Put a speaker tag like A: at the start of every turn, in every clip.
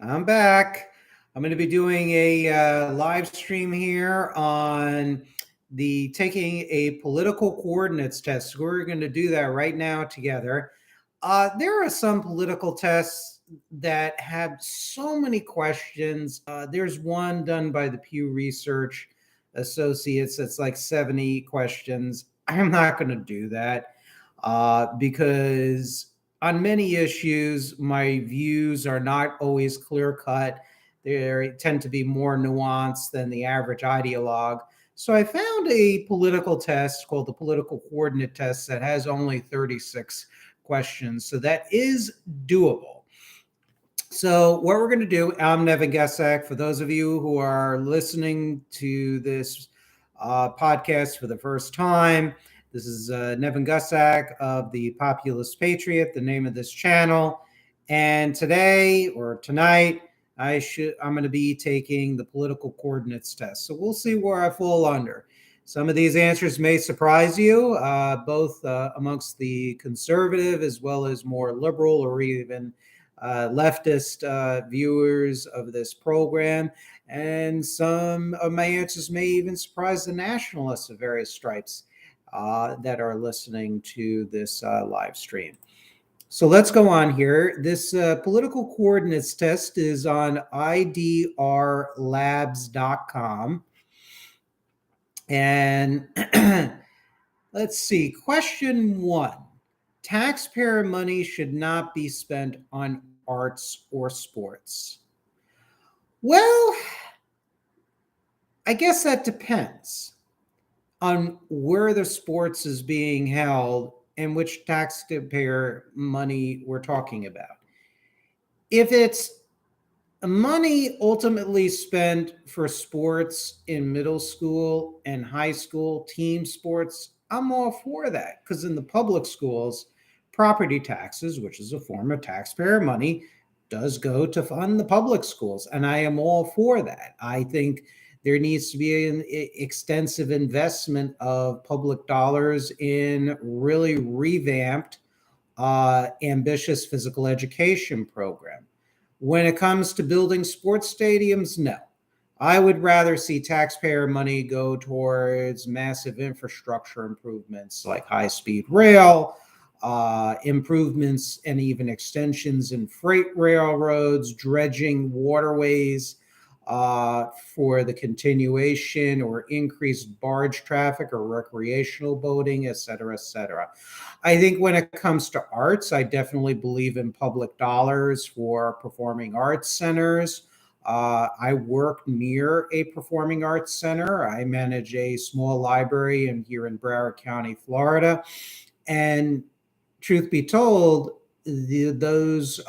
A: I'm back. I'm going to be doing a live stream here on the taking a political coordinates test. We're going to do that right now together. There are some political tests that have so many questions. There's one done by the Pew Research Associates that's like 70 questions. I'm not going to do that because on many issues, my views are not always clear cut. They tend to be more nuanced than the average ideologue. So I found a political test called the political coordinate test that has only 36 questions. So that is doable. So what we're going to do, I'm Nevin Gesak. For those of you who are listening to this podcast for the first time, this is Nevin Gusak of the Populist Patriot, the name of this channel. And today or tonight, I'm going to be taking the political coordinates test. So we'll see where I fall under. Some of these answers may surprise you, both amongst the conservative as well as more liberal or even leftist viewers of this program. And some of my answers may even surprise the nationalists of various stripes that are listening to this live stream. So let's go on here. This political coordinates test is on idrlabs.com. And let's see. Question 1. Taxpayer money should not be spent on arts or sports. Well, I guess that depends on where the sports is being held and which taxpayer money we're talking about. If it's money ultimately spent for sports in middle school and high school, team sports, I'm all for that because in the public schools, property taxes, which is a form of taxpayer money, does go to fund the public schools. And I am all for that. I think there needs to be an extensive investment of public dollars in really revamped, ambitious physical education program. When it comes to building sports stadiums, no. I would rather see taxpayer money go towards massive infrastructure improvements like high-speed rail, improvements and even extensions in freight railroads, dredging waterways for the continuation or increased barge traffic or recreational boating, et cetera, et cetera. I think when it comes to arts, I definitely believe in public dollars for performing arts centers. I work near a performing arts center. I manage a small library here in Broward County, Florida. And truth be told, those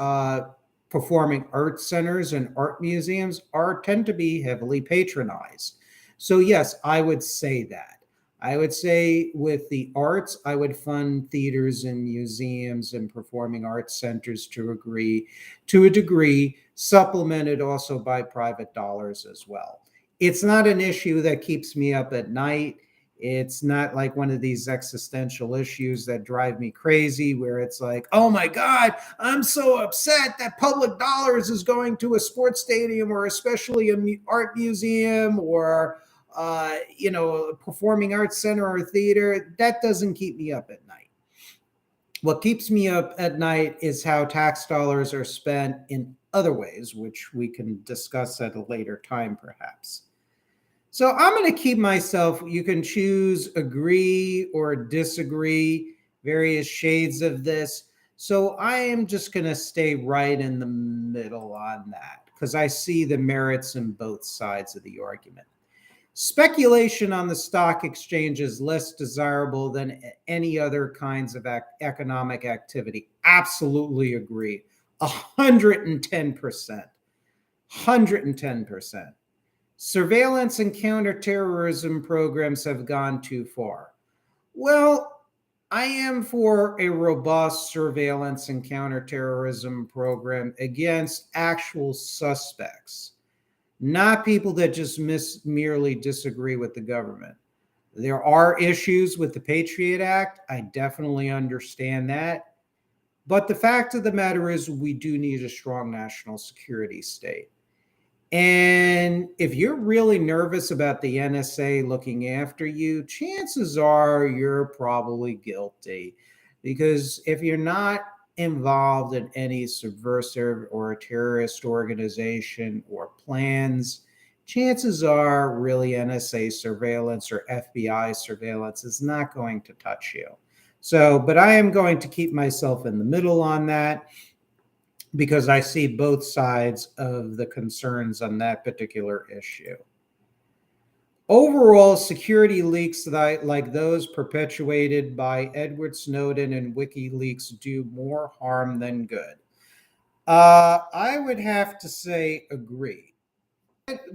A: performing arts centers and art museums tend to be heavily patronized. So yes, I would say that. I would say with the arts, I would fund theaters and museums and performing arts centers to a degree, supplemented also by private dollars as well. It's not an issue that keeps me up at night. It's not like one of these existential issues that drive me crazy where it's like, oh my God, I'm so upset that public dollars is going to a sports stadium or especially an art museum or, a performing arts center or theater. That doesn't keep me up at night. What keeps me up at night is how tax dollars are spent in other ways, which we can discuss at a later time, perhaps. So I'm going to keep myself, you can choose agree or disagree, various shades of this. So I am just going to stay right in the middle on that because I see the merits in both sides of the argument. Speculation on the stock exchange is less desirable than any other kinds of economic activity. Absolutely agree. 110%. 110%. Surveillance and counterterrorism programs have gone too far. Well, I am for a robust surveillance and counterterrorism program against actual suspects, not people that just merely disagree with the government. There are issues with the Patriot Act. I definitely understand that. But the fact of the matter is, we do need a strong national security state. And if you're really nervous about the NSA looking after you, chances are you're probably guilty. Because if you're not involved in any subversive or a terrorist organization or plans, chances are really NSA surveillance or FBI surveillance is not going to touch you. So, but I am going to keep myself in the middle on that because I see both sides of the concerns on that particular issue. Overall, security leaks like those perpetuated by Edward Snowden and WikiLeaks do more harm than good. I would have to say agree.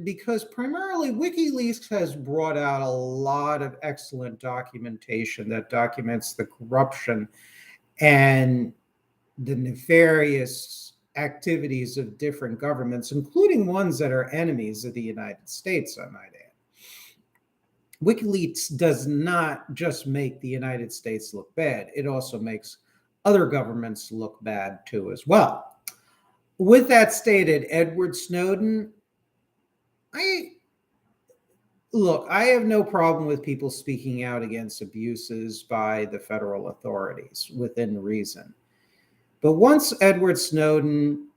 A: Because primarily WikiLeaks has brought out a lot of excellent documentation that documents the corruption and the nefarious activities of different governments, including ones that are enemies of the United States, I might add. WikiLeaks does not just make the United States look bad, it also makes other governments look bad too, as well. With that stated, Edward Snowden, I have no problem with people speaking out against abuses by the federal authorities within reason. But once Edward Snowden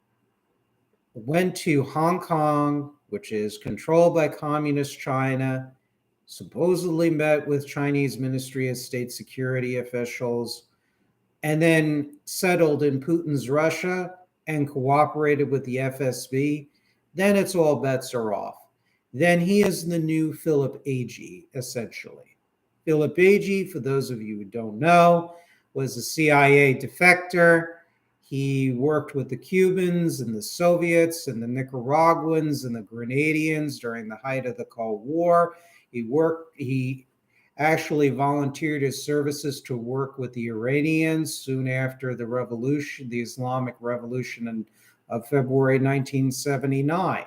A: went to Hong Kong, which is controlled by Communist China, supposedly met with Chinese Ministry of State Security officials, and then settled in Putin's Russia and cooperated with the FSB, then it's all bets are off. Then he is the new Philip Agee, essentially. Philip Agee, for those of you who don't know, was a CIA defector. He worked with the Cubans and the Soviets and the Nicaraguans and the Grenadians during the height of the Cold War. He actually volunteered his services to work with the Iranians soon after the revolution, the Islamic Revolution of February 1979.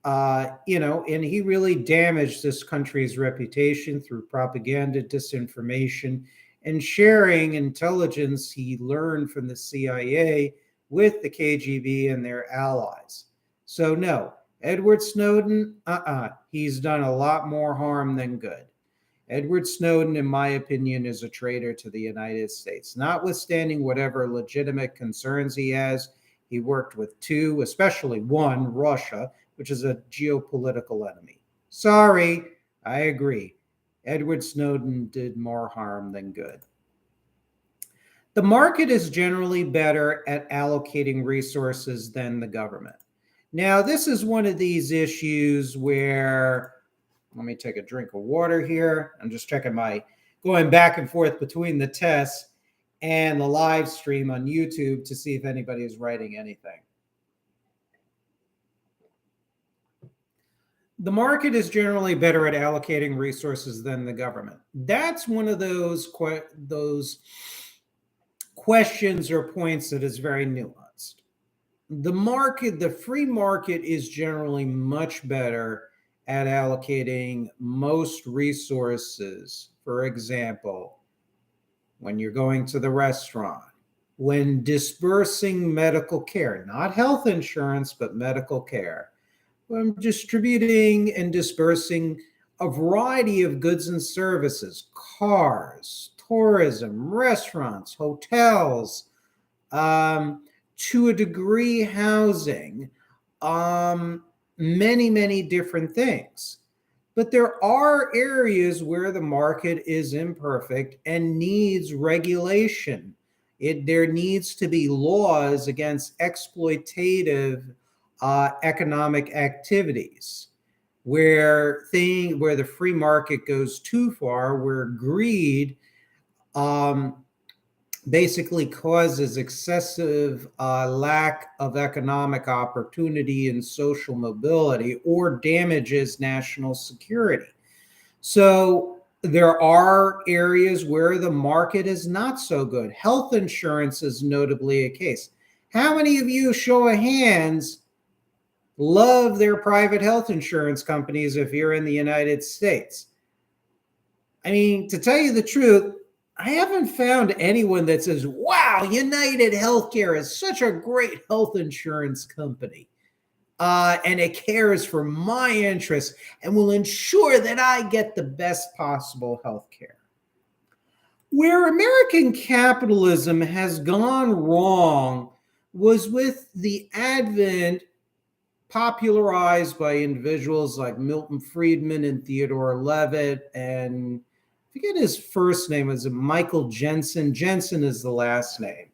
A: And he really damaged this country's reputation through propaganda, disinformation, and sharing intelligence he learned from the CIA with the KGB and their allies. So no, Edward Snowden, he's done a lot more harm than good. Edward Snowden, in my opinion, is a traitor to the United States. Notwithstanding whatever legitimate concerns he has, he worked with two, especially one, Russia, which is a geopolitical enemy. Sorry, I agree. Edward Snowden did more harm than good. The market is generally better at allocating resources than the government. Now, this is one of these issues where, let me take a drink of water here. I'm just checking going back and forth between the tests and the live stream on YouTube to see if anybody is writing anything. The market is generally better at allocating resources than the government. That's one of those questions or points that is very nuanced. The free market is generally much better at allocating most resources. For example, when you're going to the restaurant, when dispersing medical care, not health insurance, but medical care, when distributing and dispersing a variety of goods and services, cars, tourism, restaurants, hotels, to a degree, housing, many, many different things. But there are areas where the market is imperfect and needs regulation. There needs to be laws against exploitative economic activities, where the free market goes too far, where greed basically causes excessive lack of economic opportunity and social mobility, or damages national security. So there are areas where the market is not so good. Health insurance is notably a case. How many of you, show of hands, love their private health insurance companies if you're in the United States? I mean, to tell you the truth, I haven't found anyone that says, wow, United Healthcare is such a great health insurance company. And it cares for my interests and will ensure that I get the best possible health care. Where American capitalism has gone wrong was with the advent, popularized by individuals like Milton Friedman and Theodore Levitt, and I forget his first name, is it Michael Jensen? Jensen is the last name,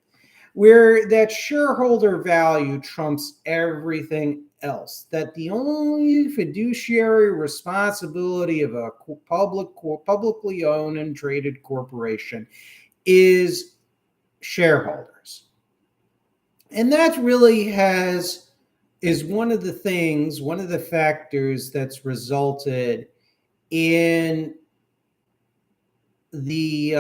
A: where that shareholder value trumps everything else, that the only fiduciary responsibility of a publicly owned and traded corporation is shareholders. And that really is one of the things, one of the factors that's resulted in the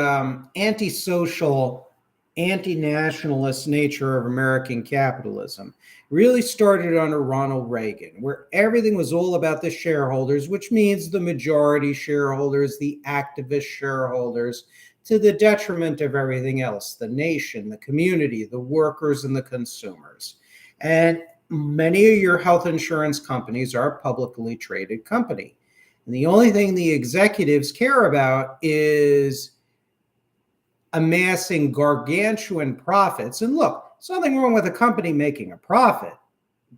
A: antisocial, anti-nationalist nature of American capitalism. Really started under Ronald Reagan, where everything was all about the shareholders, which means the majority shareholders, the activist shareholders, to the detriment of everything else, the nation, the community, the workers, and the consumers. And many of your health insurance companies are a publicly traded company. And the only thing the executives care about is amassing gargantuan profits. And look, there's nothing wrong with a company making a profit.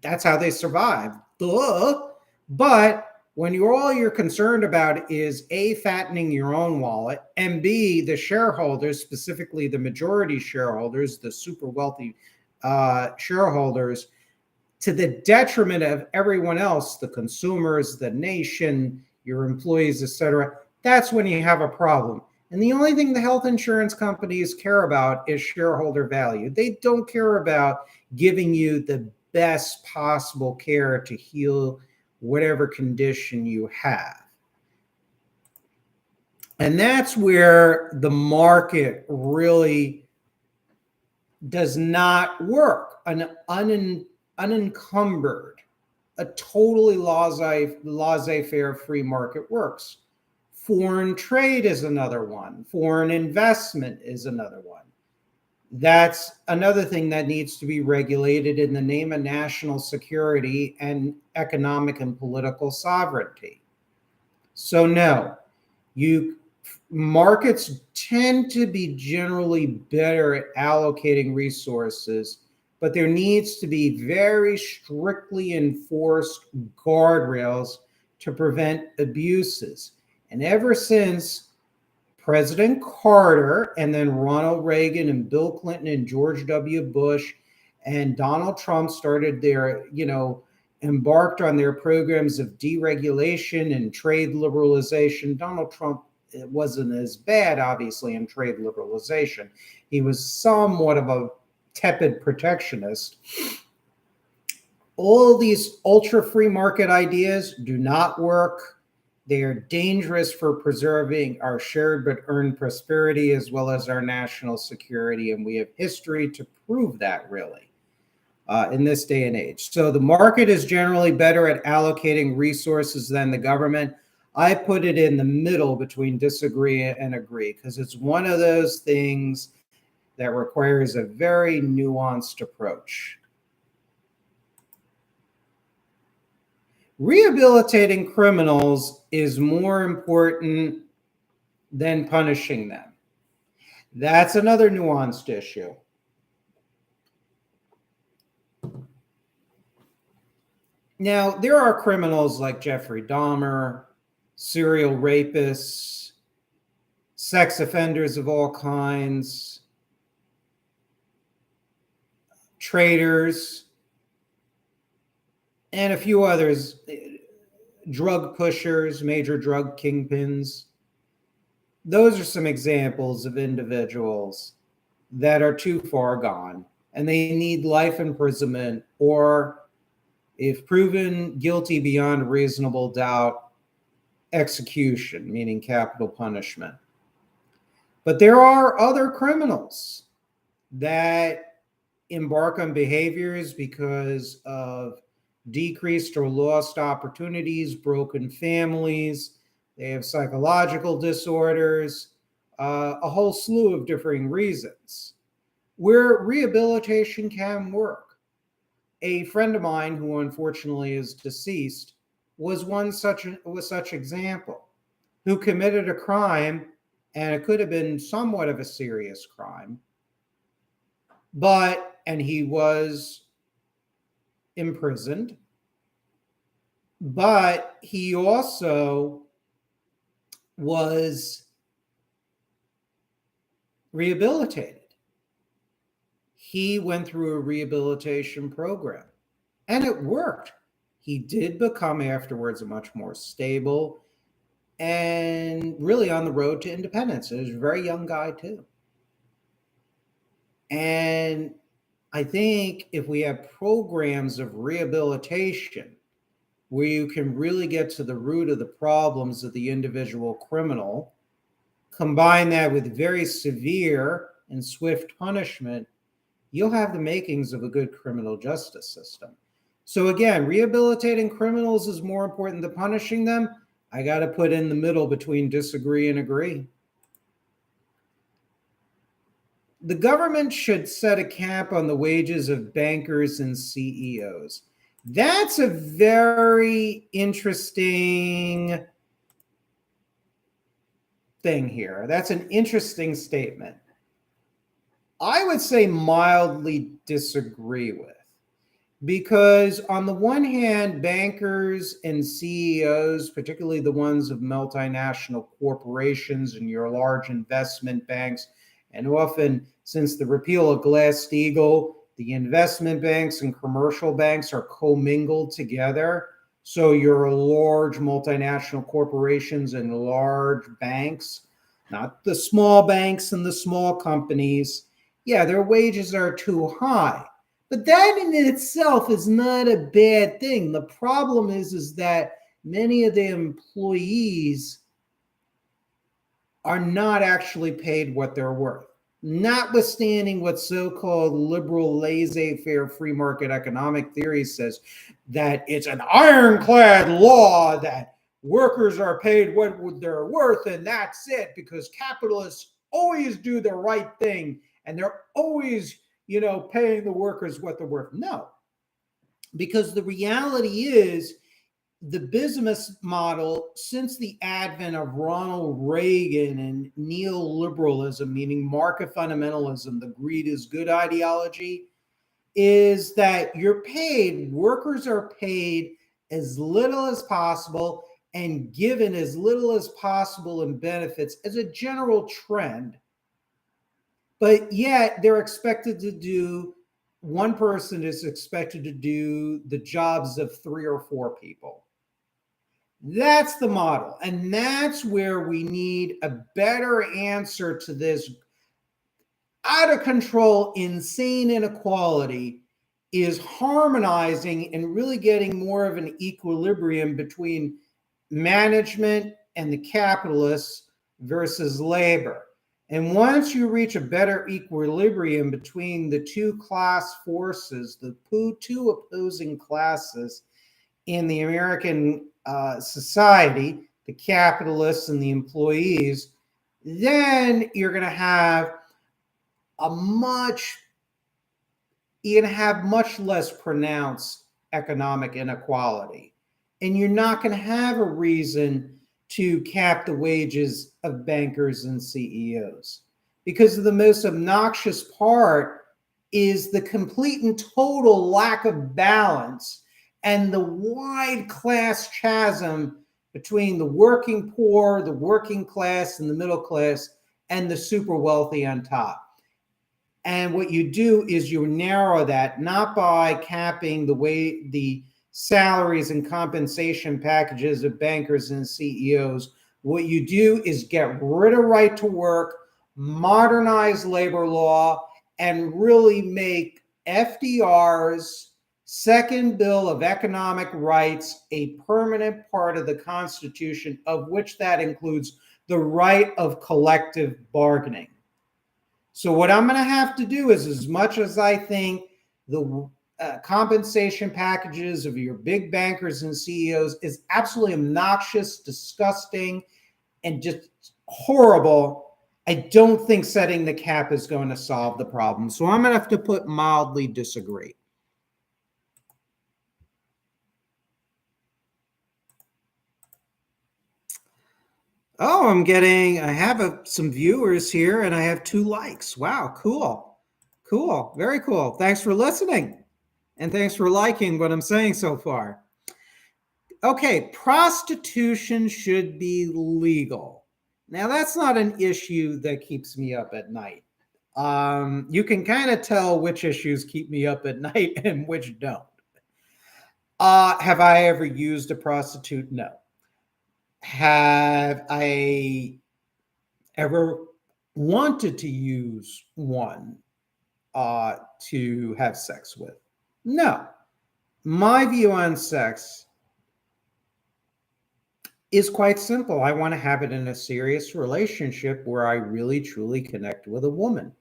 A: That's how they survive. Duh. But when all you're concerned about is A, fattening your own wallet, and B, the shareholders, specifically the majority shareholders, the super wealthy shareholders, to the detriment of everyone else, the consumers, the nation, your employees, etc., that's when you have a problem. And the only thing the health insurance companies care about is shareholder value. They don't care about giving you the best possible care to heal whatever condition you have. And that's where the market really does not work. An unencumbered, a totally laissez-faire free market works. Foreign trade is another one. Foreign investment is another one. That's another thing that needs to be regulated in the name of national security and economic and political sovereignty. So no, markets tend to be generally better at allocating resources, but there needs to be very strictly enforced guardrails to prevent abuses. And ever since President Carter and then Ronald Reagan and Bill Clinton and George W. Bush and Donald Trump started their, embarked on their programs of deregulation and trade liberalization. Donald Trump wasn't as bad, obviously, in trade liberalization. He was somewhat of a tepid protectionist. All these ultra free market ideas do not work. They are dangerous for preserving our shared but earned prosperity as well as our national security. And we have history to prove that, really, in this day and age. So the market is generally better at allocating resources than the government. I put it in the middle between disagree and agree, because it's one of those things that requires a very nuanced approach. Rehabilitating criminals is more important than punishing them. That's another nuanced issue. Now, there are criminals like Jeffrey Dahmer, serial rapists, sex offenders of all kinds, traitors, and a few others, drug pushers, major drug kingpins. Those are some examples of individuals that are too far gone, and they need life imprisonment, or, if proven guilty beyond reasonable doubt, execution, meaning capital punishment. But there are other criminals that embark on behaviors because of decreased or lost opportunities, broken families, they have psychological disorders, a whole slew of differing reasons where rehabilitation can work. A friend of mine who unfortunately is deceased was such example, who committed a crime, and it could have been somewhat of a serious crime, and he was imprisoned, but he also was rehabilitated. He went through a rehabilitation program and it worked. He did become afterwards a much more stable and really on the road to independence. He was a very young guy, too. And I think if we have programs of rehabilitation where you can really get to the root of the problems of the individual criminal, combine that with very severe and swift punishment, you'll have the makings of a good criminal justice system. So again, rehabilitating criminals is more important than punishing them. I got to put in the middle between disagree and agree. The government should set a cap on the wages of bankers and CEOs. That's a very interesting thing here. That's an interesting statement. I would say mildly disagree with, because on the one hand, bankers and CEOs, particularly the ones of multinational corporations and your large investment banks, and often since the repeal of Glass-Steagall, the investment banks and commercial banks are commingled together. So your large multinational corporations and large banks, not the small banks and the small companies, yeah, their wages are too high. But that in itself is not a bad thing. The problem is that many of the employees are not actually paid what they're worth, notwithstanding what so-called liberal laissez-faire free market economic theory says, that it's an ironclad law that workers are paid what they're worth, and that's it, because capitalists always do the right thing and they're always, paying the workers what they're worth. No, because the reality is the business model, since the advent of Ronald Reagan and neoliberalism, meaning market fundamentalism, the greed is good ideology, is that workers are paid as little as possible and given as little as possible in benefits as a general trend. But yet one person is expected to do the jobs of 3 or 4 people. That's the model. And that's where we need a better answer to this out of control, insane inequality, is harmonizing and really getting more of an equilibrium between management and the capitalists versus labor. And once you reach a better equilibrium between the two class forces, the two opposing classes in the American society, the capitalists and the employees, then you're going to have much less pronounced economic inequality. And you're not going to have a reason to cap the wages of bankers and CEOs. Because the most obnoxious part is the complete and total lack of balance and the wide class chasm between the working poor, the working class, and the middle class, and the super wealthy on top. And what you do is you narrow that, not by capping the salaries and compensation packages of bankers and CEOs. What you do is get rid of right to work, modernize labor law, and really make FDR's Second Bill of Economic Rights a permanent part of the Constitution, of which that includes the right of collective bargaining. So what I'm going to have to do is, as much as I think the compensation packages of your big bankers and CEOs is absolutely obnoxious, disgusting, and just horrible, I don't think setting the cap is going to solve the problem. So I'm going to have to put mildly disagree. Oh, I have some viewers here and I have 2 likes. Wow, cool. Cool. Very cool. Thanks for listening. And thanks for liking what I'm saying so far. Okay, prostitution should be legal. Now, that's not an issue that keeps me up at night. You can kind of tell which issues keep me up at night and which don't. Have I ever used a prostitute? No. Have I ever wanted to use one to have sex with? No. My view on sex is quite simple. I want to have it in a serious relationship where I really truly connect with a woman.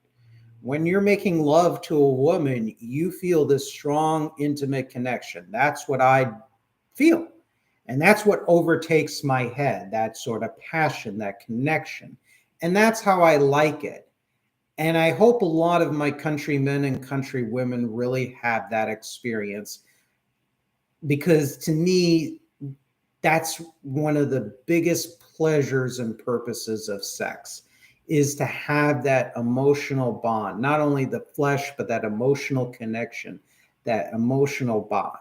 A: When you're making love to a woman, you feel this strong, intimate connection. That's what I feel. And that's what overtakes my head, that sort of passion, that connection. And that's how I like it. And I hope a lot of my countrymen and countrywomen really have that experience, because to me, that's one of the biggest pleasures and purposes of sex, is to have that emotional bond, not only the flesh, but that emotional connection, that emotional bond.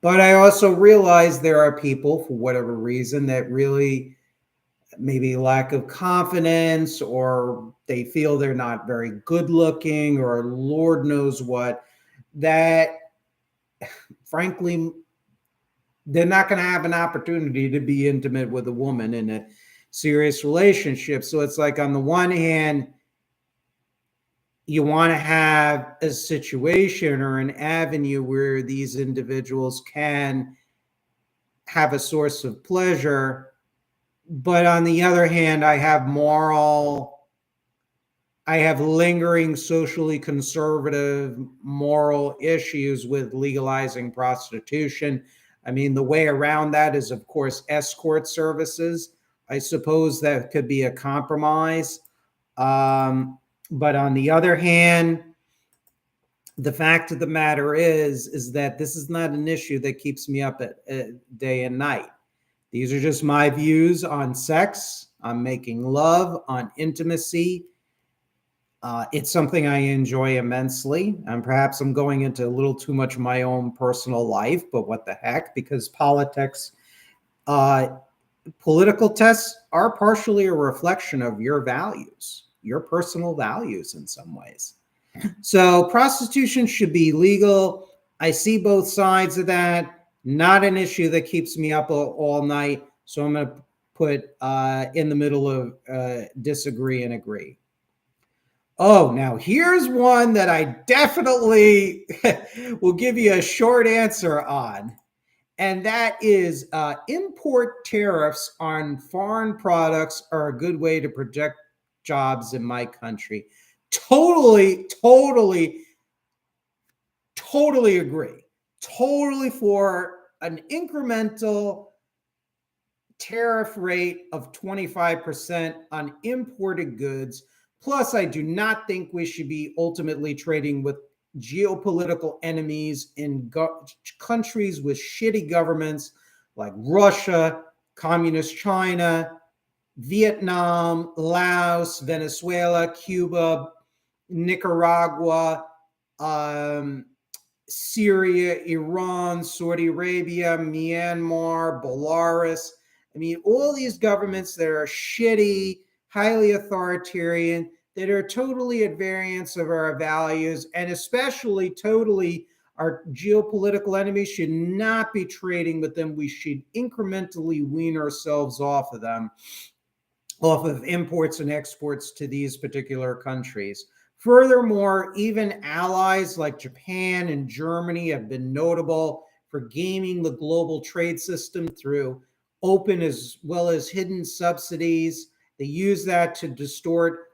A: But I also realize there are people, for whatever reason, that really maybe lack of confidence, or they feel they're not very good looking, or Lord knows what, that frankly, they're not going to have an opportunity to be intimate with a woman in a serious relationship. So it's like, on the one hand, you want to have a situation or an avenue where these individuals can have a source of pleasure. But on the other hand, I have lingering socially conservative moral issues with legalizing prostitution. I mean, the way around that is, of course, escort services. I suppose that could be a compromise. But on the other hand, the fact of the matter is that this is not an issue that keeps me up at day and night. These are just my views on sex, on making love, on intimacy. It's something I enjoy immensely. And perhaps I'm going into a little too much of my own personal life, but what the heck? Because political tests are partially a reflection of your values, your personal values in some ways. So prostitution should be legal. I see both sides of that. Not an issue that keeps me up all night. So I'm going to put in the middle of disagree and agree. Oh, now here's one that I definitely will give you a short answer on. And that is import tariffs on foreign products are a good way to protect jobs in my country. Totally agree. Totally for an incremental tariff rate of 25% on imported goods. Plus, I do not think we should be ultimately trading with geopolitical enemies in countries with shitty governments like Russia, Communist China, Vietnam, Laos, Venezuela, Cuba, Nicaragua, Syria, Iran, Saudi Arabia, Myanmar, Belarus. I mean, all these governments that are shitty, highly authoritarian, that are totally at variance of our values, and especially totally our geopolitical enemies, should not be trading with them. We should incrementally wean ourselves off of them, off of imports and exports to these particular countries. Furthermore, even allies like Japan and Germany have been notable for gaming the global trade system through open as well as hidden subsidies. They use that to distort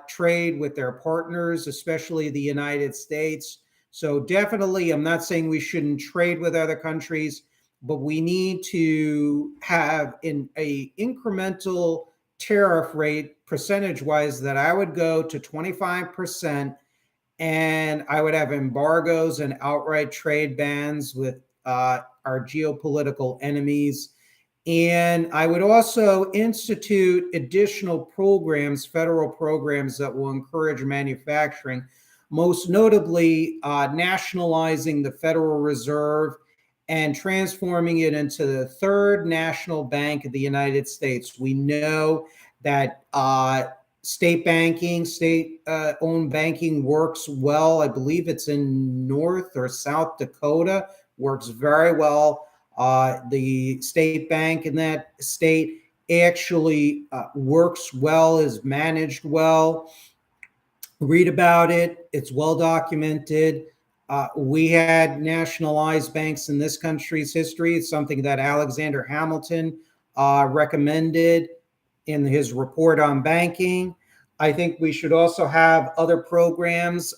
A: trade with their partners, especially the United States. So definitely, I'm not saying we shouldn't trade with other countries, but we need to have an incremental tariff rate percentage wise that I would go to 25%, and I would have embargoes and outright trade bans with our geopolitical enemies. And I would also institute additional programs, federal programs that will encourage manufacturing, most notably nationalizing the Federal Reserve and transforming it into the third national bank of the United States. We know that state banking, state owned banking works well. I believe it's in North or South Dakota, works very well. The state bank in that state actually works well, is managed well. Read about it, it's well documented. We had nationalized banks in this country's history. It's something that Alexander Hamilton recommended in his report on banking. I think we should also have other programs,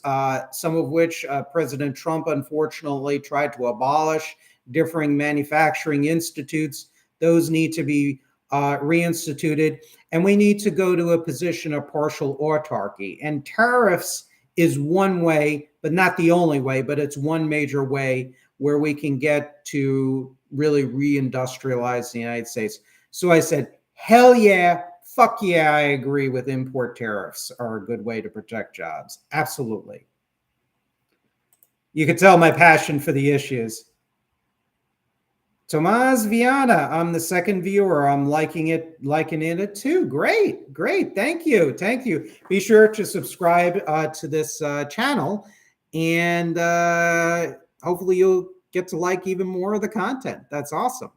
A: some of which President Trump unfortunately tried to abolish, differing manufacturing institutes. Those need to be reinstituted. And we need to go to a position of partial autarky. And tariffs is one way, but not the only way, but it's one major way where we can get to really reindustrialize the United States. So I said, hell yeah, fuck yeah, I agree with import tariffs are a good way to protect jobs. Absolutely. You can tell my passion for the issues. Tomas Viana, I'm the second viewer. I'm liking it too. Great, great. Thank you. Thank you. Be sure to subscribe to this channel, and hopefully you'll get to like even more of the content. That's awesome.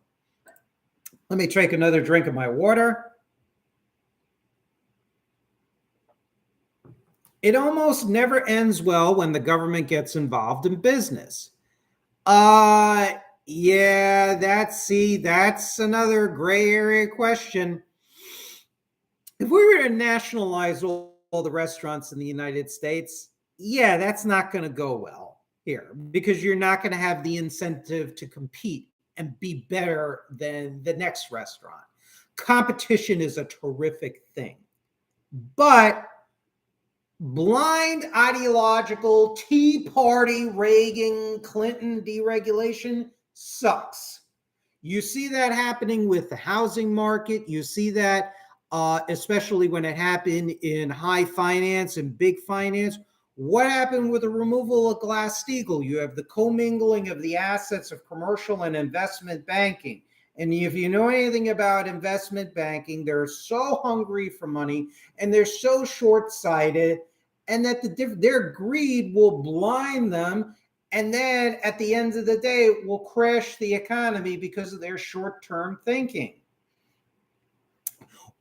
A: Let me take another drink of my water. It almost never ends well when the government gets involved in business. Yeah, that's another gray area question. If we were to nationalize all the restaurants in the United States, yeah, that's not going to go well here because you're not going to have the incentive to compete and be better than the next restaurant. Competition is a terrific thing. But blind ideological Tea Party, Reagan, Clinton deregulation sucks. You see that happening with the housing market. You see that especially when it happened in high finance and big finance. What happened with the removal of Glass-Steagall? You have the commingling of the assets of commercial and investment banking. And if you know anything about investment banking, they're so hungry for money and they're so short-sighted, and that their greed will blind them. And then at the end of the day, it will crash the economy because of their short-term thinking.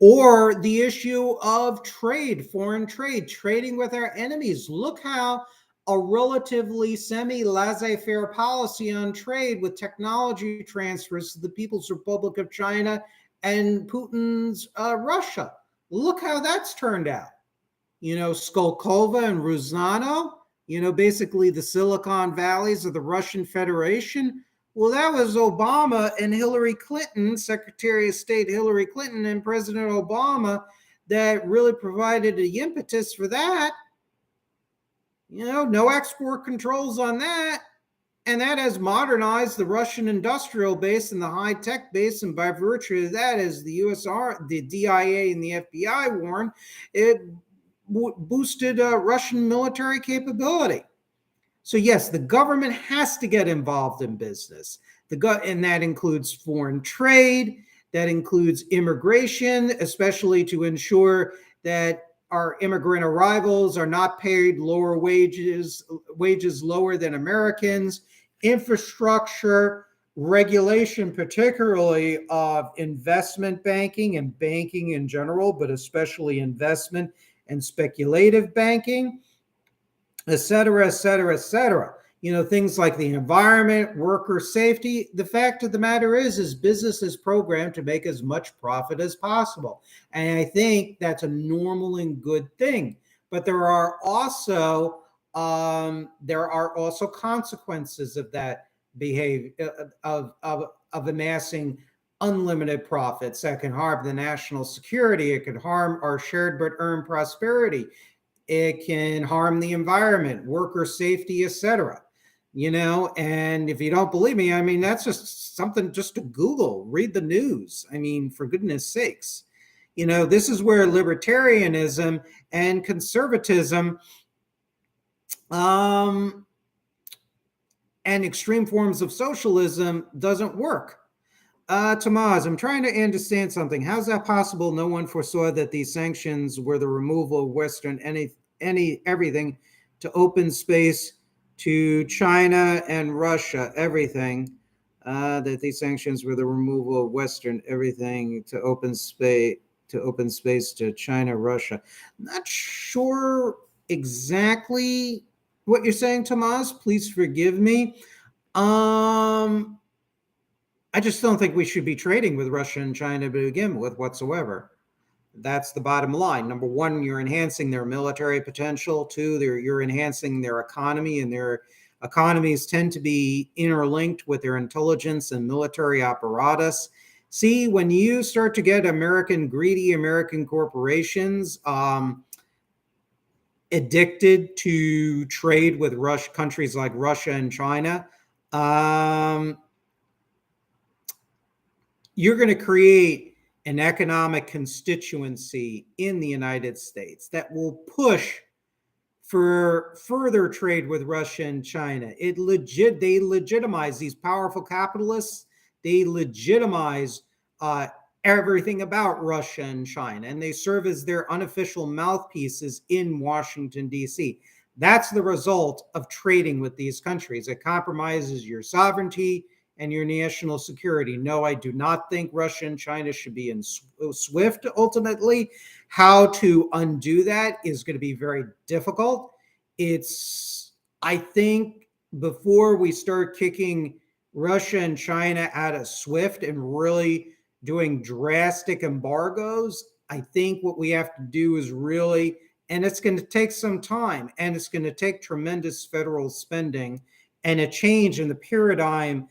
A: Or the issue of trade, foreign trade, trading with our enemies. Look how a relatively semi-laissez-faire policy on trade with technology transfers to the People's Republic of China and Putin's Russia. Look how that's turned out. You know, Skolkovo and Rusnano, you know, basically the Silicon Valleys of the Russian Federation. Well, that was Obama and Hillary Clinton, Secretary of State Hillary Clinton and President Obama, that really provided the impetus for that. You know, no export controls on that. And that has modernized the Russian industrial base and the high-tech base. And by virtue of that, as the the DIA and the FBI warned, it boosted Russian military capability. So yes, the government has to get involved in business. And that includes foreign trade, that includes immigration, especially to ensure that our immigrant arrivals are not paid lower wages lower than Americans, infrastructure, regulation, particularly of investment banking and banking in general, but especially investment and speculative banking, et cetera, et cetera, et cetera. You know, things like the environment, worker safety. The fact of the matter is business is programmed to make as much profit as possible. And I think that's a normal and good thing. But there are also consequences of that behavior, of amassing unlimited profits. That can harm the national security. It could harm our shared but earned prosperity. It can harm the environment, worker safety, etc. And if you don't believe me, I mean, that's just something just to Google, read the news. I mean, for goodness sakes. This is where libertarianism and conservatism and extreme forms of socialism doesn't work. Tomas, I'm trying to understand something. How's that possible? No one foresaw that these sanctions were the removal of Western everything to open space to China and Russia. Everything that these sanctions were the removal of Western everything to open space to China, Russia. Not sure exactly what you're saying, Tomas. Please forgive me. I just don't think we should be trading with Russia and China to begin with whatsoever. That's the bottom line. Number one, you're enhancing their military potential. Two, you're enhancing their economy, and their economies tend to be interlinked with their intelligence and military apparatus. See, when you start to get greedy American corporations addicted to trade with countries like Russia and China, you're going to create an economic constituency in the United States that will push for further trade with Russia and China. They legitimize these powerful capitalists. They legitimize everything about Russia and China, and they serve as their unofficial mouthpieces in Washington, D.C. That's the result of trading with these countries. It compromises your sovereignty and your national security. No, I do not think Russia and China should be in SWIFT ultimately. How to undo that is going to be very difficult. I think before we start kicking Russia and China out of SWIFT and really doing drastic embargoes, I think what we have to do is really, and it's going to take some time, and it's going to take tremendous federal spending and a change in the paradigm,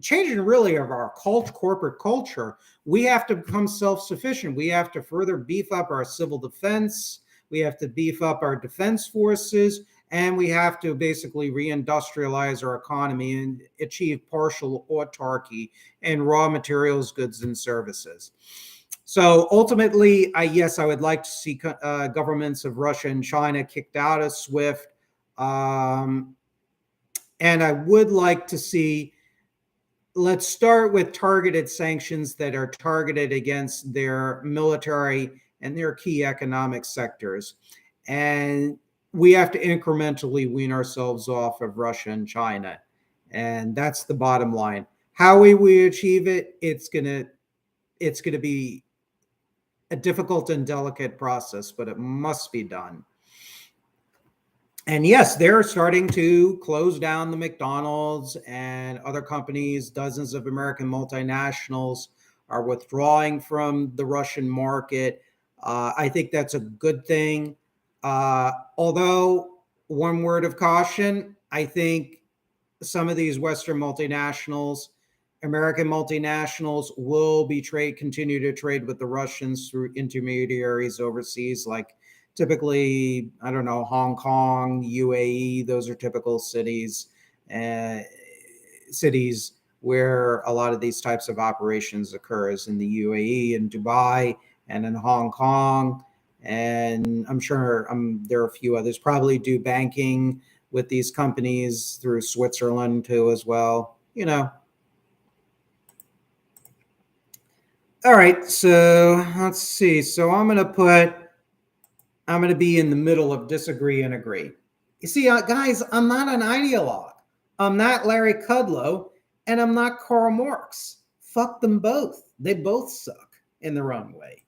A: changing really of our corporate culture. We have to become self-sufficient. We have to further beef up our civil defense. We have to beef up our defense forces, and we have to basically reindustrialize our economy and achieve partial autarky in raw materials, goods, and services. So ultimately, yes, I would like to see governments of Russia and China kicked out of SWIFT. And I would like to see, let's start with targeted sanctions that are targeted against their military and their key economic sectors. And we have to incrementally wean ourselves off of Russia and China. And that's the bottom line. How we achieve it, it's going to be a difficult and delicate process, but it must be done. And yes, they're starting to close down the McDonald's and other companies. Dozens of American multinationals are withdrawing from the Russian market. I think that's a good thing. Although, one word of caution, I think some of these Western multinationals, American multinationals, will continue to trade with the Russians through intermediaries overseas, like typically, I don't know, Hong Kong, UAE. Those are typical cities where a lot of these types of operations occurs, in the UAE, in Dubai, and in Hong Kong. And I'm sure there are a few others probably do banking with these companies through Switzerland too as well. All right, so let's see. So I'm going to be in the middle of disagree and agree. You see, guys, I'm not an ideologue. I'm not Larry Kudlow, and I'm not Karl Marx. Fuck them both. They both suck in their own way.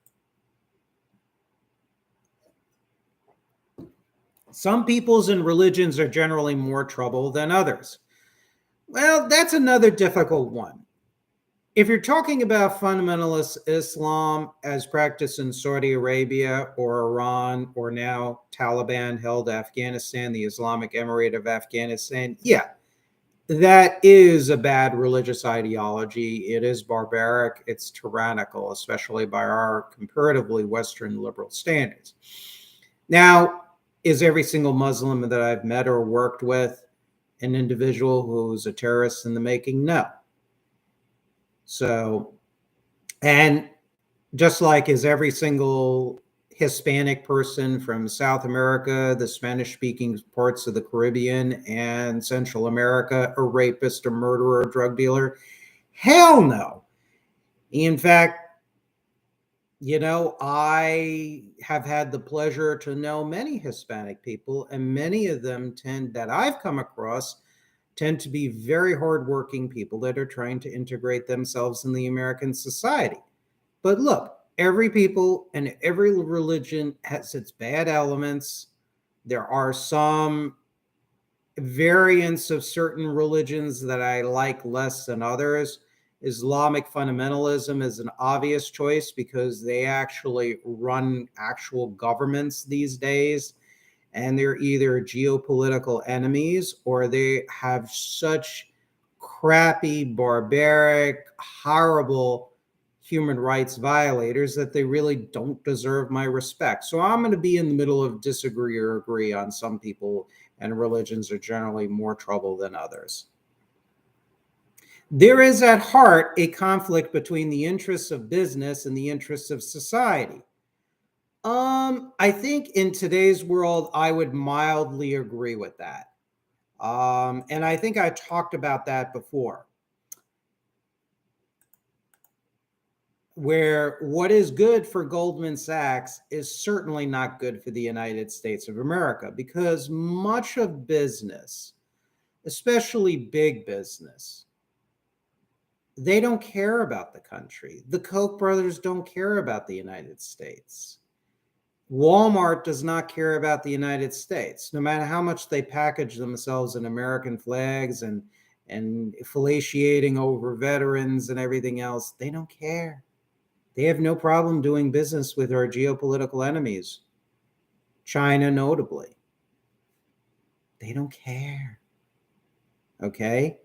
A: Some peoples and religions are generally more trouble than others. Well, that's another difficult one. If you're talking about fundamentalist Islam as practiced in Saudi Arabia or Iran, or now Taliban held Afghanistan, the Islamic Emirate of Afghanistan, yeah, That is a bad religious ideology. It is barbaric. It's tyrannical, especially by our comparatively Western liberal standards. Now, is every single Muslim that I've met or worked with an individual who's a terrorist in the making? No. So, and just like is every single Hispanic person from South America, the Spanish speaking parts of the Caribbean, and Central America a rapist, a murderer, a drug dealer? Hell no. In fact, I have had the pleasure to know many Hispanic people, and many of them that I've come across tend to be very hardworking people that are trying to integrate themselves in the American society. But look, every people and every religion has its bad elements. There are some variants of certain religions that I like less than others. Islamic fundamentalism is an obvious choice because they actually run actual governments these days, and they're either geopolitical enemies or they have such crappy, barbaric, horrible human rights violators that they really don't deserve my respect. So I'm going to be in the middle of disagree or agree on some people, and religions are generally more trouble than others. There is at heart a conflict between the interests of business and the interests of society. I think in today's world, I would mildly agree with that. And I think I talked about that before, where what is good for Goldman Sachs is certainly not good for the United States of America, because much of business, especially big business, they don't care about the country. The Koch brothers don't care about the United States. Walmart does not care about the United States, no matter how much they package themselves in American flags and fellatiating over veterans and everything else. They don't care. They have no problem doing business with our geopolitical enemies, China notably. They don't care. Okay?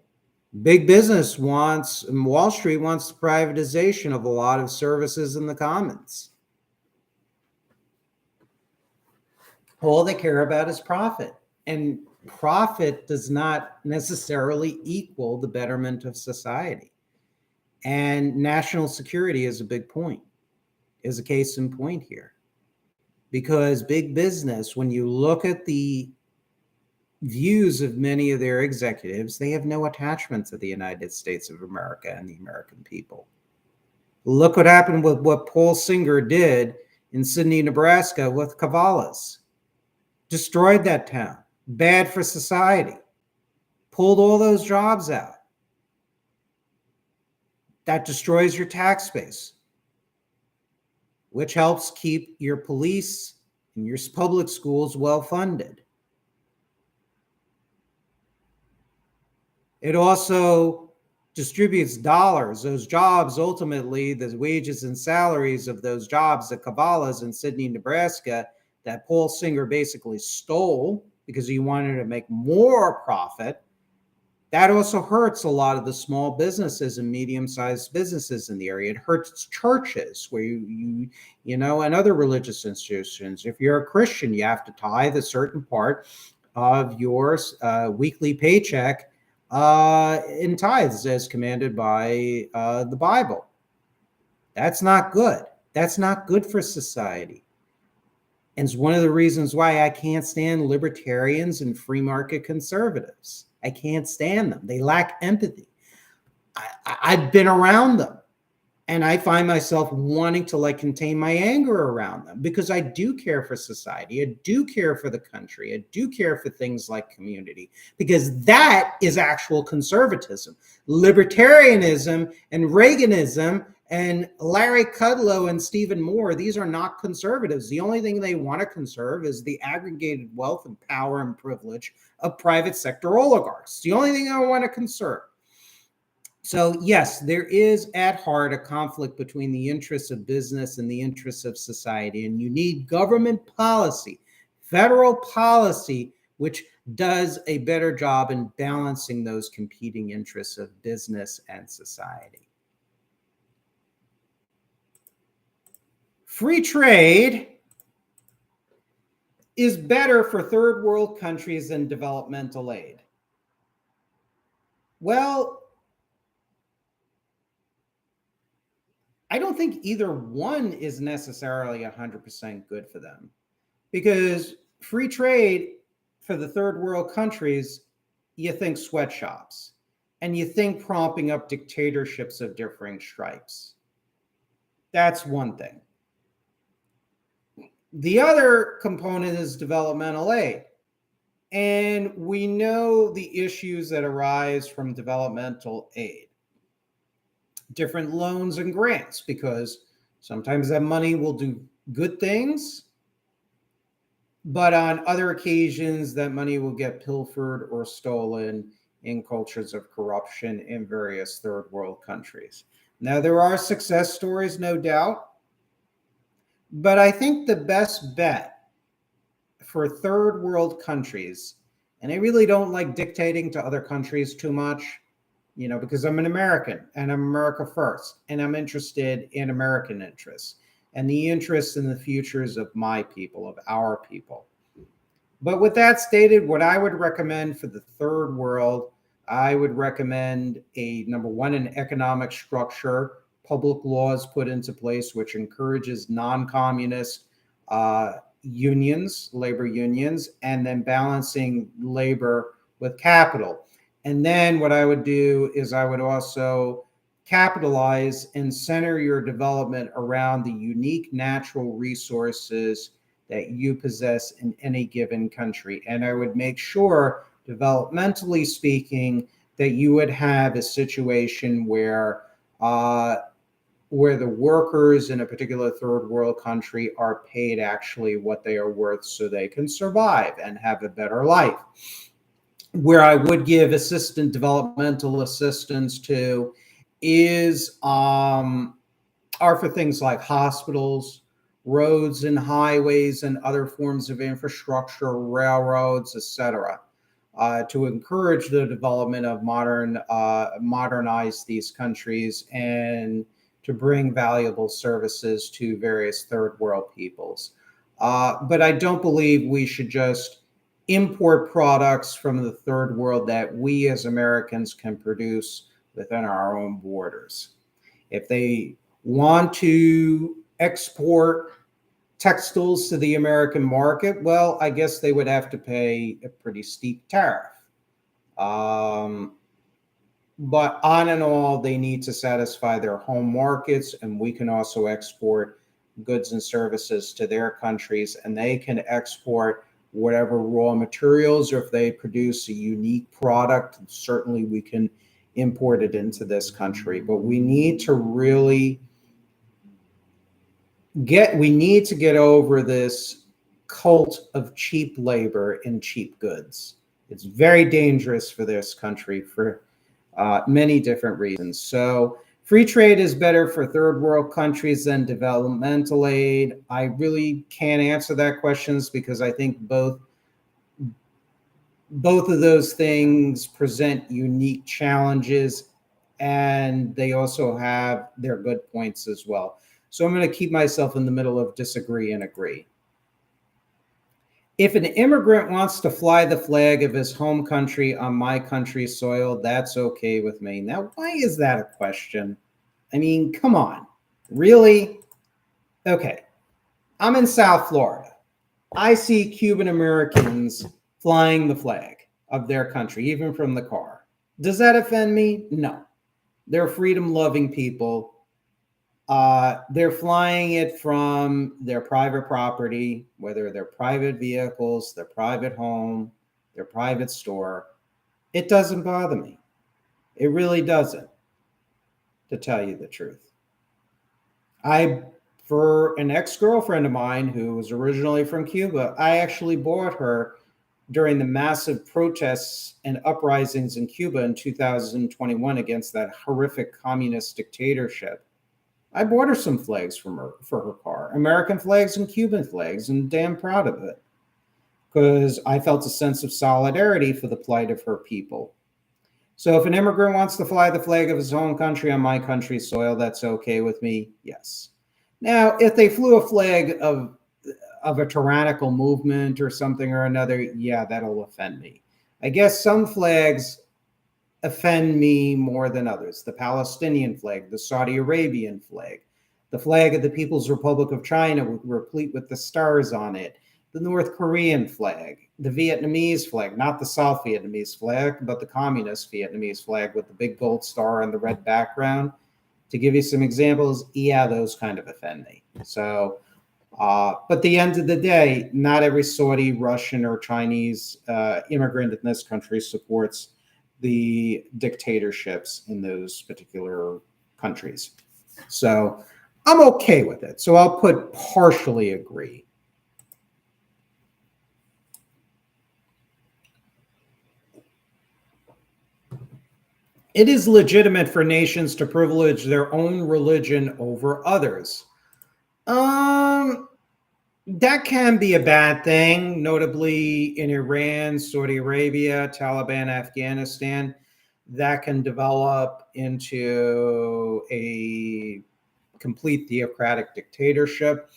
A: Big business wants, and Wall Street wants the privatization of a lot of services in the commons. All they care about is profit. And profit does not necessarily equal the betterment of society. And national security is a big point, is a case in point here. Because big business, when you look at the views of many of their executives, they have no attachment to the United States of America and the American people. Look what happened with what Paul Singer did in Sidney, Nebraska with Cavallas. Destroyed that town. Bad for society. Pulled all those jobs out. That destroys your tax base, which helps keep your police and your public schools well funded. It also distributes dollars. Those jobs, ultimately, the wages and salaries of those jobs at Cavallas in Sidney, Nebraska, that Paul Singer basically stole because he wanted to make more profit, that also hurts a lot of the small businesses and medium-sized businesses in the area. It hurts churches where you and other religious institutions. If you're a Christian, you have to tithe a certain part of your weekly paycheck in tithes as commanded by the Bible. That's not good. That's not good for society. And it's one of the reasons why I can't stand libertarians and free market conservatives. I can't stand them. They lack empathy. I've been around them, and I find myself wanting to contain my anger around them, because I do care for society. I do care for the country. I do care for things like community, because that is actual conservatism. Libertarianism and Reaganism and Larry Kudlow and Stephen Moore, these are not conservatives. The only thing they want to conserve is the aggregated wealth and power and privilege of private sector oligarchs. The only thing I want to conserve. So yes, there is at heart a conflict between the interests of business and the interests of society. And you need government policy, federal policy, which does a better job in balancing those competing interests of business and society. Free trade is better for third world countries than developmental aid. Well, I don't think either one is necessarily 100% good for them, because free trade for the third world countries, you think sweatshops and you think propping up dictatorships of differing stripes. That's one thing. The other component is developmental aid. And we know the issues that arise from developmental aid. Different loans and grants, because sometimes that money will do good things, but on other occasions that money will get pilfered or stolen in cultures of corruption in various third world countries. Now, there are success stories, no doubt, but I think the best bet for third world countries, and I really don't like dictating to other countries too much, because I'm an American and I'm America first, and I'm interested in American interests and the interests and the futures of my people, of our people. But with that stated, what I would recommend for the third world, I would recommend number one, an economic structure, public laws put into place which encourages non-communist unions, labor unions, and then balancing labor with capital. And then what I would do is I would also capitalize and center your development around the unique natural resources that you possess in any given country. And I would make sure, developmentally speaking, that you would have a situation where the workers in a particular third world country are paid actually what they are worth so they can survive and have a better life. Where I would give developmental assistance to are for things like hospitals, roads and highways and other forms of infrastructure, railroads, etc., to encourage the development of modernize these countries and to bring valuable services to various third world peoples. But I don't believe we should just import products from the third world that we as Americans can produce within our own borders. If they want to export textiles to the American market, well, I guess they would have to pay a pretty steep tariff. But on and all, they need to satisfy their home markets, and we can also export goods and services to their countries, and they can export whatever raw materials, or if they produce a unique product, certainly we can import it into this country. But we need to really get over this cult of cheap labor and cheap goods. It's very dangerous for this country for many different reasons. So free trade is better for third world countries than developmental aid. I really can't answer that question because I think both of those things present unique challenges, and they also have their good points as well. So I'm going to keep myself in the middle of disagree and agree. If an immigrant wants to fly the flag of his home country on my country's soil, that's okay with me. Now, why is that a question? I mean, come on. Really? Okay. I'm in South Florida. I see Cuban Americans flying the flag of their country, even from the car. Does that offend me? No. They're freedom-loving people. They're flying it from their private property, whether they're private vehicles, their private home, their private store. It doesn't bother me. It really doesn't, to tell you the truth. For an ex-girlfriend of mine who was originally from Cuba, I actually bought her during the massive protests and uprisings in Cuba in 2021 against that horrific communist dictatorship. I bought her some flags for her car, American flags and Cuban flags, and damn proud of it. because I felt a sense of solidarity for the plight of her people. So if an immigrant wants to fly the flag of his home country on my country's soil, that's okay with me. Yes. Now, if they flew a flag of a tyrannical movement or something or another, yeah, that'll offend me. I guess some flags offend me more than others. The Palestinian flag, the Saudi Arabian flag, the flag of the People's Republic of China, replete with the stars on it, the North Korean flag, the Vietnamese flag, not the South Vietnamese flag, but the communist Vietnamese flag with the big gold star on the red background. To give you some examples, yeah, those kind of offend me. So, but at the end of the day, not every Saudi, Russian, or Chinese immigrant in this country supports the dictatorships in those particular countries. So I'm okay with it. So I'll put partially agree. It is legitimate for nations to privilege their own religion over others. That can be a bad thing, notably in Iran, Saudi Arabia, Taliban, Afghanistan. That can develop into a complete theocratic dictatorship.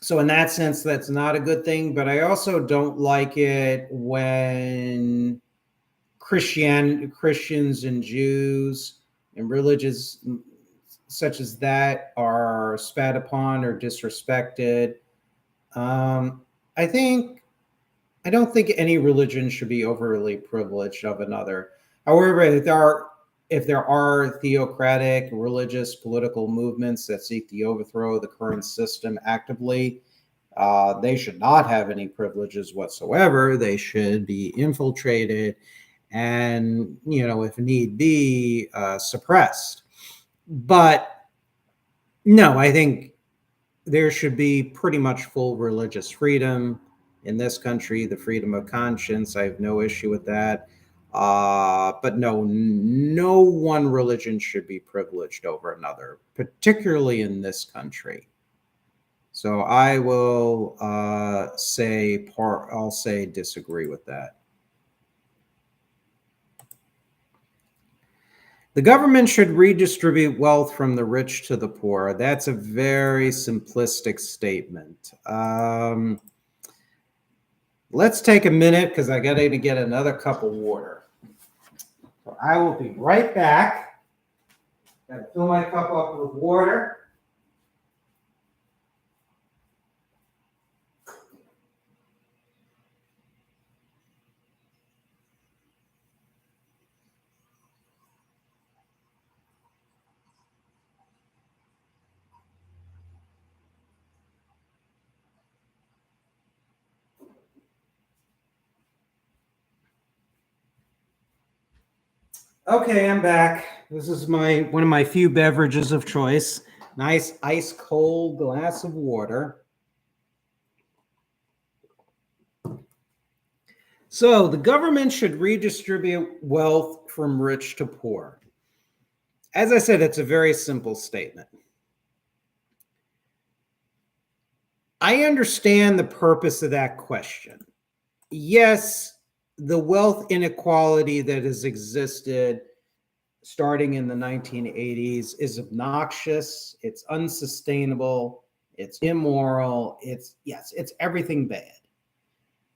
A: So, in that sense, that's not a good thing. But I also don't like it when Christians and Jews and religions such as that are spat upon or disrespected. Um, I think I don't think any religion should be overly privileged of another. However, if there are theocratic, religious, political movements that seek the overthrow of the current system actively, they should not have any privileges whatsoever. They should be infiltrated and, if need be, suppressed. But no, I think there should be pretty much full religious freedom in this country, the freedom of conscience. I have no issue with that. But no one religion should be privileged over another, particularly in this country. So I will I'll say disagree with that. The government should redistribute wealth from the rich to the poor. That's a very simplistic statement. Let's take a minute because I got to get another cup of water. So I will be right back. Got to fill my cup up with water. Okay, I'm back. This is one of my few beverages of choice. Nice ice cold glass of water. So the government should redistribute wealth from rich to poor. As I said, it's a very simple statement. I understand the purpose of that question. Yes, the wealth inequality that has existed starting in the 1980s is obnoxious, it's unsustainable, it's immoral, it's everything bad.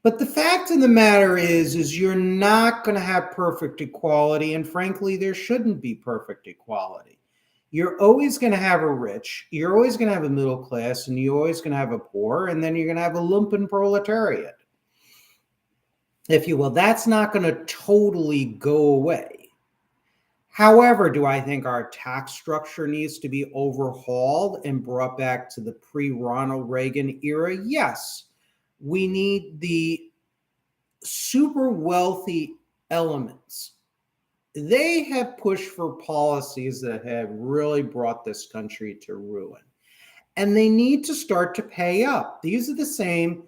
A: But the fact of the matter is you're not going to have perfect equality, and frankly, there shouldn't be perfect equality. You're always going to have a rich, you're always going to have a middle class, and you're always going to have a poor, and then you're going to have a lumpen proletariat, if you will. That's not going to totally go away. However, do I think our tax structure needs to be overhauled and brought back to the pre-Ronald Reagan era? Yes. We need the super wealthy elements. They have pushed for policies that have really brought this country to ruin. And they need to start to pay up. These are the same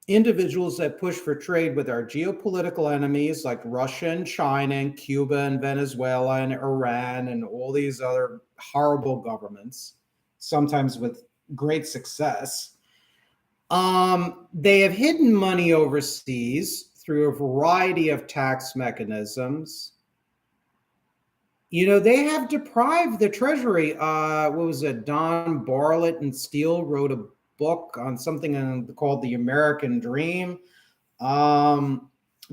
A: individuals that push for trade with our geopolitical enemies like Russia and China and Cuba and Venezuela and Iran and all these other horrible governments, sometimes with great success. They have hidden money overseas through a variety of tax mechanisms. They have deprived the Treasury. What was it? Don Bartlett and Steele wrote a book on something called The American Dream.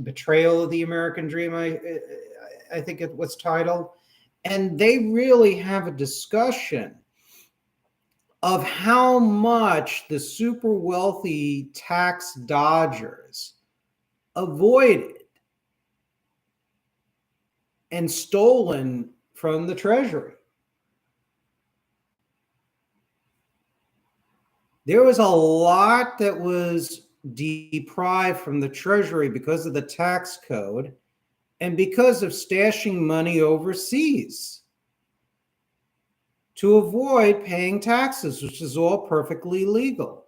A: Betrayal of the American Dream, I think it was titled. And they really have a discussion of how much the super wealthy tax dodgers avoided and stolen from the Treasury. There was a lot that was deprived from the Treasury because of the tax code and because of stashing money overseas to avoid paying taxes, which is all perfectly legal.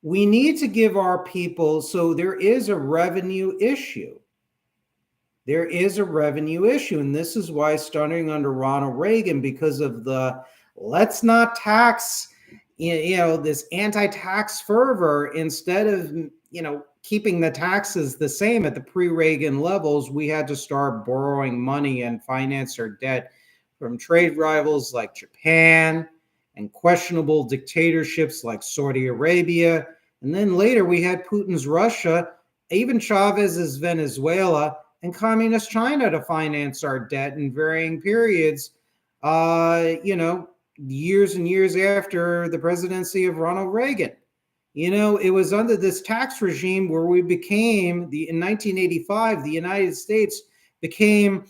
A: We need to give our people, so there is a revenue issue. There is a revenue issue, and this is why starting under Ronald Reagan, because of the let's not tax, this anti-tax fervor, instead of, keeping the taxes the same at the pre-Reagan levels, we had to start borrowing money and finance our debt from trade rivals like Japan and questionable dictatorships like Saudi Arabia. And then later we had Putin's Russia, even Chavez's Venezuela, and communist China to finance our debt in varying periods, years and years after the presidency of Ronald Reagan. It was under this tax regime where we became, in 1985, the United States became,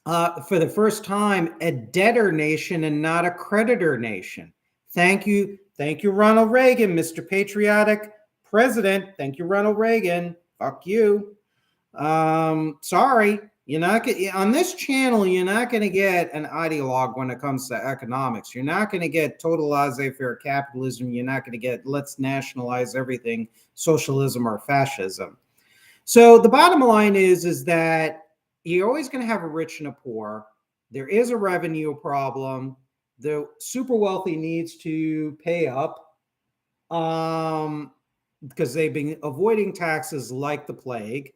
A: for the first time, a debtor nation and not a creditor nation. Thank you, Ronald Reagan, Mr. Patriotic President. Thank you, Ronald Reagan. Fuck you. Sorry, you're not on this channel. You're not going to get an ideologue when it comes to economics. You're not going to get total laissez-faire capitalism. You're not going to get let's nationalize everything, socialism or fascism. So the bottom line is that you're always going to have a rich and a poor. There is a revenue problem. The super wealthy needs to pay up because they've been avoiding taxes like the plague.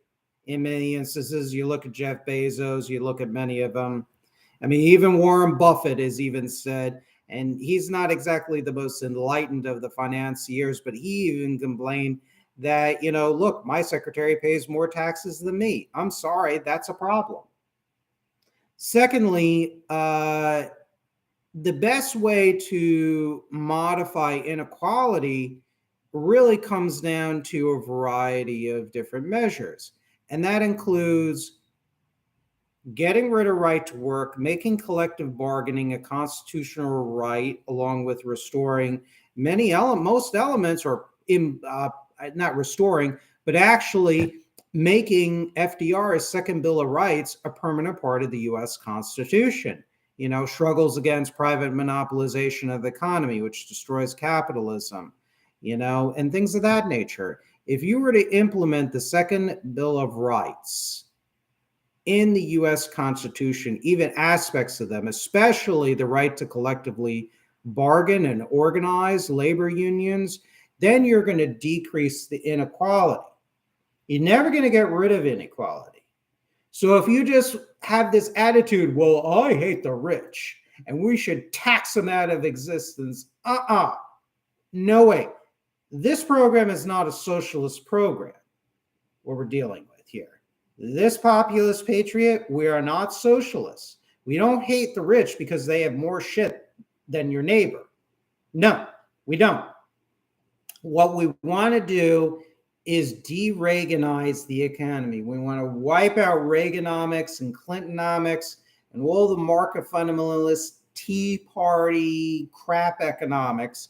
A: In many instances, you look at Jeff Bezos, you look at many of them. I mean, even Warren Buffett has even said, and he's not exactly the most enlightened of the financiers, but he even complained that, look, my secretary pays more taxes than me. I'm sorry, that's a problem. Secondly, the best way to modify inequality really comes down to a variety of different measures. And that includes getting rid of right to work, making collective bargaining a constitutional right, along with restoring most elements, or not restoring, but actually making FDR's Second Bill of Rights a permanent part of the U.S. Constitution. Struggles against private monopolization of the economy, which destroys capitalism, and things of that nature. If you were to implement the Second Bill of Rights in the U.S. Constitution, even aspects of them, especially the right to collectively bargain and organize labor unions, then you're going to decrease the inequality. You're never going to get rid of inequality. So if you just have this attitude, well, I hate the rich and we should tax them out of existence, no way. This program is not a socialist program, what we're dealing with here. This populist patriot, we are not socialists. We don't hate the rich because they have more shit than your neighbor. No, we don't. What we want to do is de-Reaganize the economy. We want to wipe out Reaganomics and Clintonomics and all the market fundamentalist Tea Party crap economics.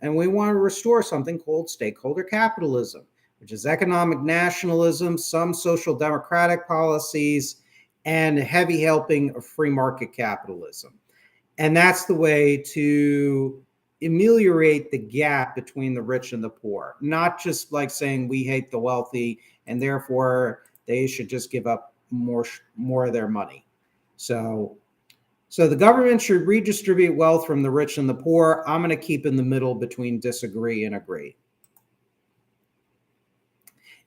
A: And we want to restore something called stakeholder capitalism, which is economic nationalism, some social democratic policies, and heavy helping of free market capitalism. And that's the way to ameliorate the gap between the rich and the poor, not just like saying we hate the wealthy and therefore they should just give up more of their money. So So the government should redistribute wealth from the rich and the poor. I'm going to keep in the middle between disagree and agree.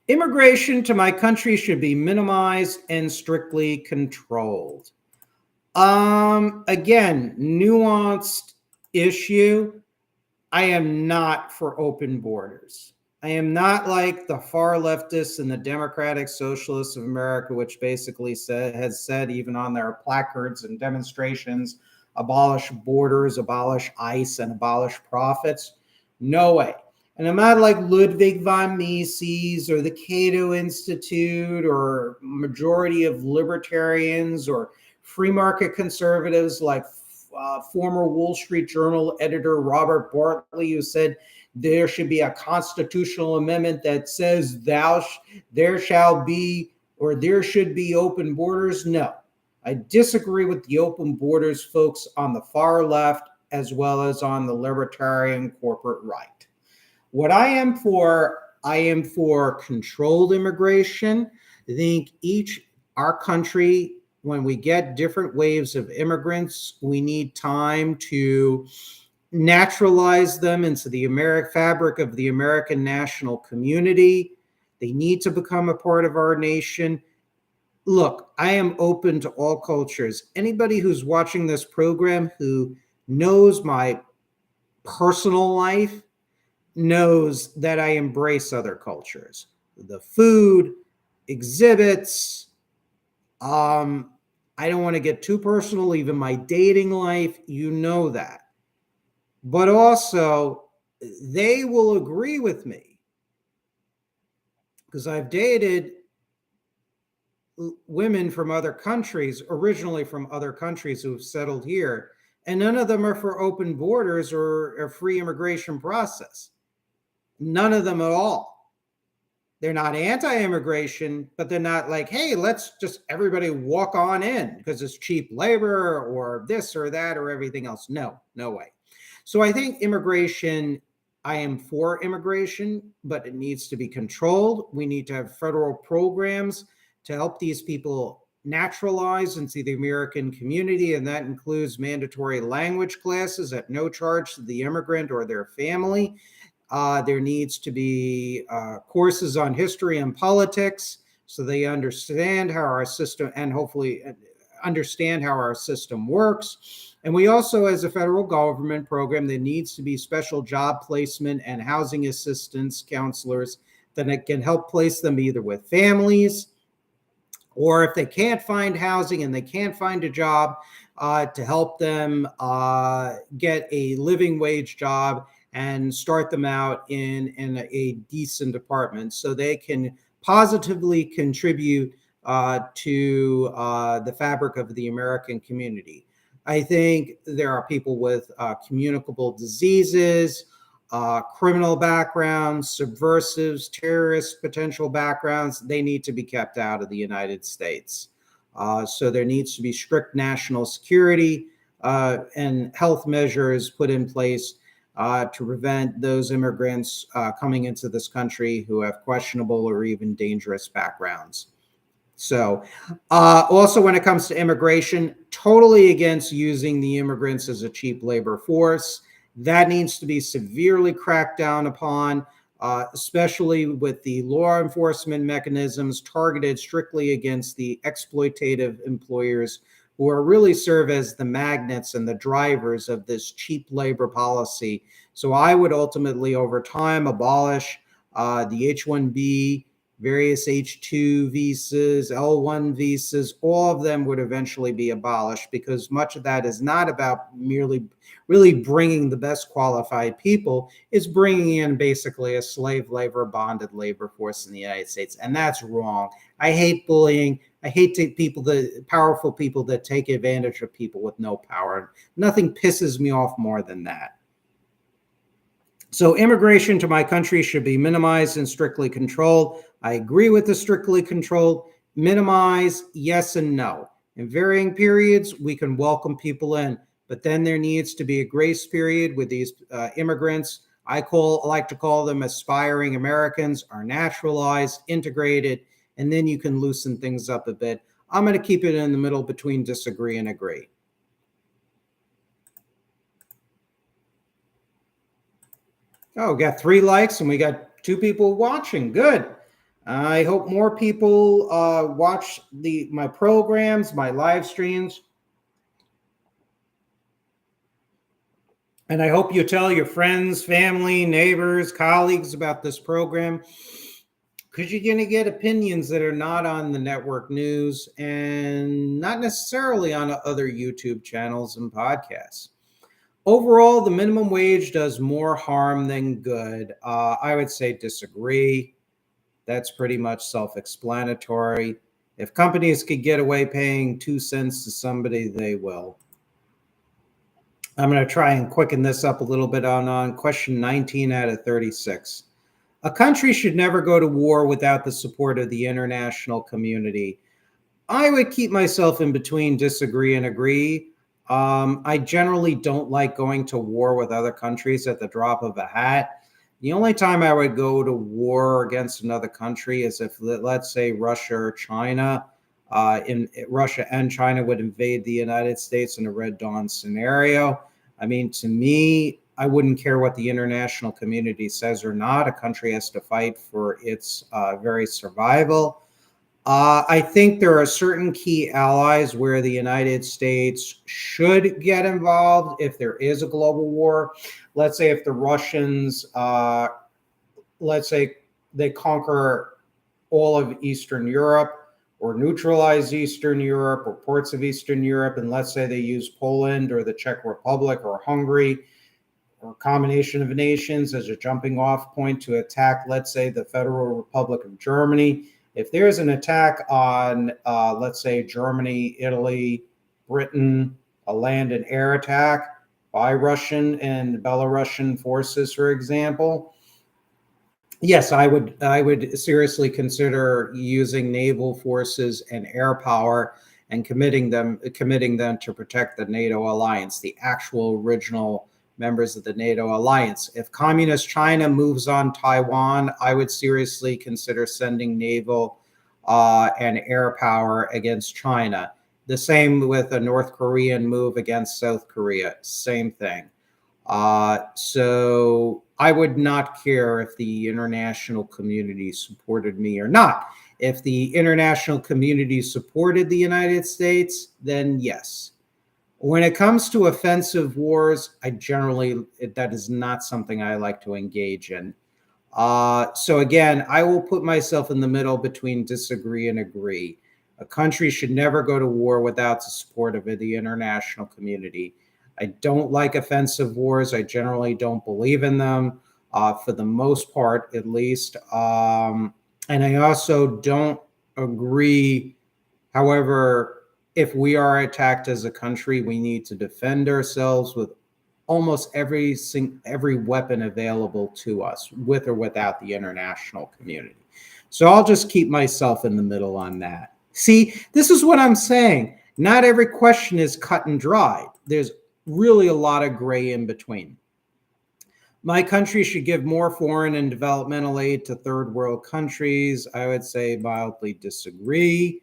A: Immigration to my country should be minimized and strictly controlled. Again, nuanced issue. I am not for open borders. I am not like the far leftists and the Democratic Socialists of America, which basically has said, even on their placards and demonstrations, abolish borders, abolish ICE, and abolish profits. No way. And I'm not like Ludwig von Mises or the Cato Institute or majority of libertarians or free market conservatives like former Wall Street Journal editor Robert Bartley, who said there should be a constitutional amendment that says there shall be or there should be open borders. No, I disagree with the open borders folks on the far left as well as on the libertarian corporate right. What I am for controlled immigration. I think our country, when we get different waves of immigrants, we need time to naturalize them into the fabric of the American national community. They need to become a part of our nation. Look, I am open to all cultures. Anybody who's watching this program who knows my personal life knows that I embrace other cultures. The food, exhibits, I don't want to get too personal, even my dating life, you know that. But also, they will agree with me because I've dated women from other countries, originally from other countries who have settled here, and none of them are for open borders or a free immigration process. None of them at all. They're not anti-immigration, but they're not like, hey, let's just everybody walk on in because it's cheap labor or this or that or everything else. No way. So I think immigration, I am for immigration, but it needs to be controlled. We need to have federal programs to help these people naturalize into the American community, and that includes mandatory language classes at no charge to the immigrant or their family. There needs to be courses on history and politics so they understand how our system and hopefully understand how our system works. And we also, as a federal government program, there needs to be special job placement and housing assistance counselors that it can help place them either with families or if they can't find housing and they can't find a job, to help them get a living wage job and start them out in a decent apartment so they can positively contribute to the fabric of the American community. I think there are people with communicable diseases, criminal backgrounds, subversives, terrorist potential backgrounds. They need to be kept out of the United States. So there needs to be strict national security and health measures put in place to prevent those immigrants coming into this country who have questionable or even dangerous backgrounds. So also when it comes to immigration, totally against using the immigrants as a cheap labor force. That needs to be severely cracked down upon, especially with the law enforcement mechanisms targeted strictly against the exploitative employers who are really serve as the magnets and the drivers of this cheap labor policy. So I would ultimately, over time, abolish the H-1B, various H-2 visas, L-1 visas. All of them would eventually be abolished because much of that is not about merely really bringing the best qualified people. It's bringing in basically a slave labor, bonded labor force in the United States. And that's wrong. I hate bullying. I hate powerful people that take advantage of people with no power. Nothing pisses me off more than that. So immigration to my country should be minimized and strictly controlled. I agree with the strictly controlled. Minimize, yes and no. In varying periods, we can welcome people in, but then there needs to be a grace period with these immigrants. I like to call them aspiring Americans, are naturalized, integrated, and then you can loosen things up a bit. I'm going to keep it in the middle between disagree and agree. Oh, we got 3 likes and we got 2 people watching. Good. I hope more people watch my programs, my live streams, and I hope you tell your friends, family, neighbors, colleagues about this program because you're going to get opinions that are not on the network news and not necessarily on other YouTube channels and podcasts. Overall, the minimum wage does more harm than good. I would say disagree. That's pretty much self explanatory. If companies could get away paying 2 cents to somebody, they will. I'm going to try and quicken this up a little bit on question 19 out of 36. A country should never go to war without the support of the international community. I would keep myself in between disagree and agree. I generally don't like going to war with other countries at the drop of a hat. The only time I would go to war against another country is if, let's say, Russia or China, in Russia and China would invade the United States in a Red Dawn scenario. I mean, to me, I wouldn't care what the international community says or not. A country has to fight for its very survival. I think there are certain key allies where the United States should get involved if there is a global war. Let's say if the Russians, let's say they conquer all of Eastern Europe or neutralize Eastern Europe or parts of Eastern Europe, and let's say they use Poland or the Czech Republic or Hungary or a combination of nations as a jumping off point to attack, let's say, the Federal Republic of Germany. If there's an attack on, let's say, Germany, Italy, Britain, a land and air attack by Russian and Belarusian forces, for example, yes, I would seriously consider using naval forces and air power and committing them to protect the NATO alliance, the actual original members of the NATO alliance. If communist China moves on Taiwan, I would seriously consider sending naval and air power against China. The same with a North Korean move against South Korea, same thing. So I would not care if the international community supported me or not. If the international community supported the United States, then yes. When it comes to offensive wars, that is not something I like to engage in. So again, I will put myself in the middle between disagree and agree. A country should never go to war without the support of the international community. I don't like offensive wars. I generally don't believe in them, for the most part, at least. And I also don't agree. However, if we are attacked as a country, we need to defend ourselves with almost every weapon available to us, with or without the international community. So I'll just keep myself in the middle on that. See, this is what I'm saying. Not every question is cut and dry. There's really a lot of gray in between. My country should give more foreign and developmental aid to third world countries. I would say mildly disagree.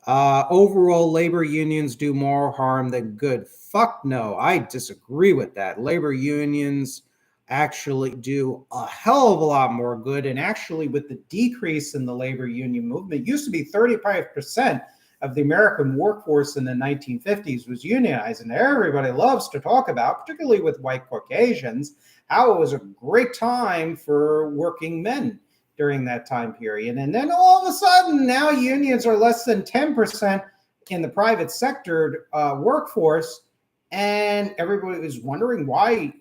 A: Overall, labor unions do more harm than good. Fuck no, I disagree with that. Labor unions actually do a hell of a lot more good. And actually, with the decrease in the labor union movement, it used to be 35% of the American workforce in the 1950s was unionized. And everybody loves to talk about, particularly with white Caucasians, how it was a great time for working men during that time period. And then all of a sudden, now unions are less than 10% in the private sector workforce. And everybody is wondering why,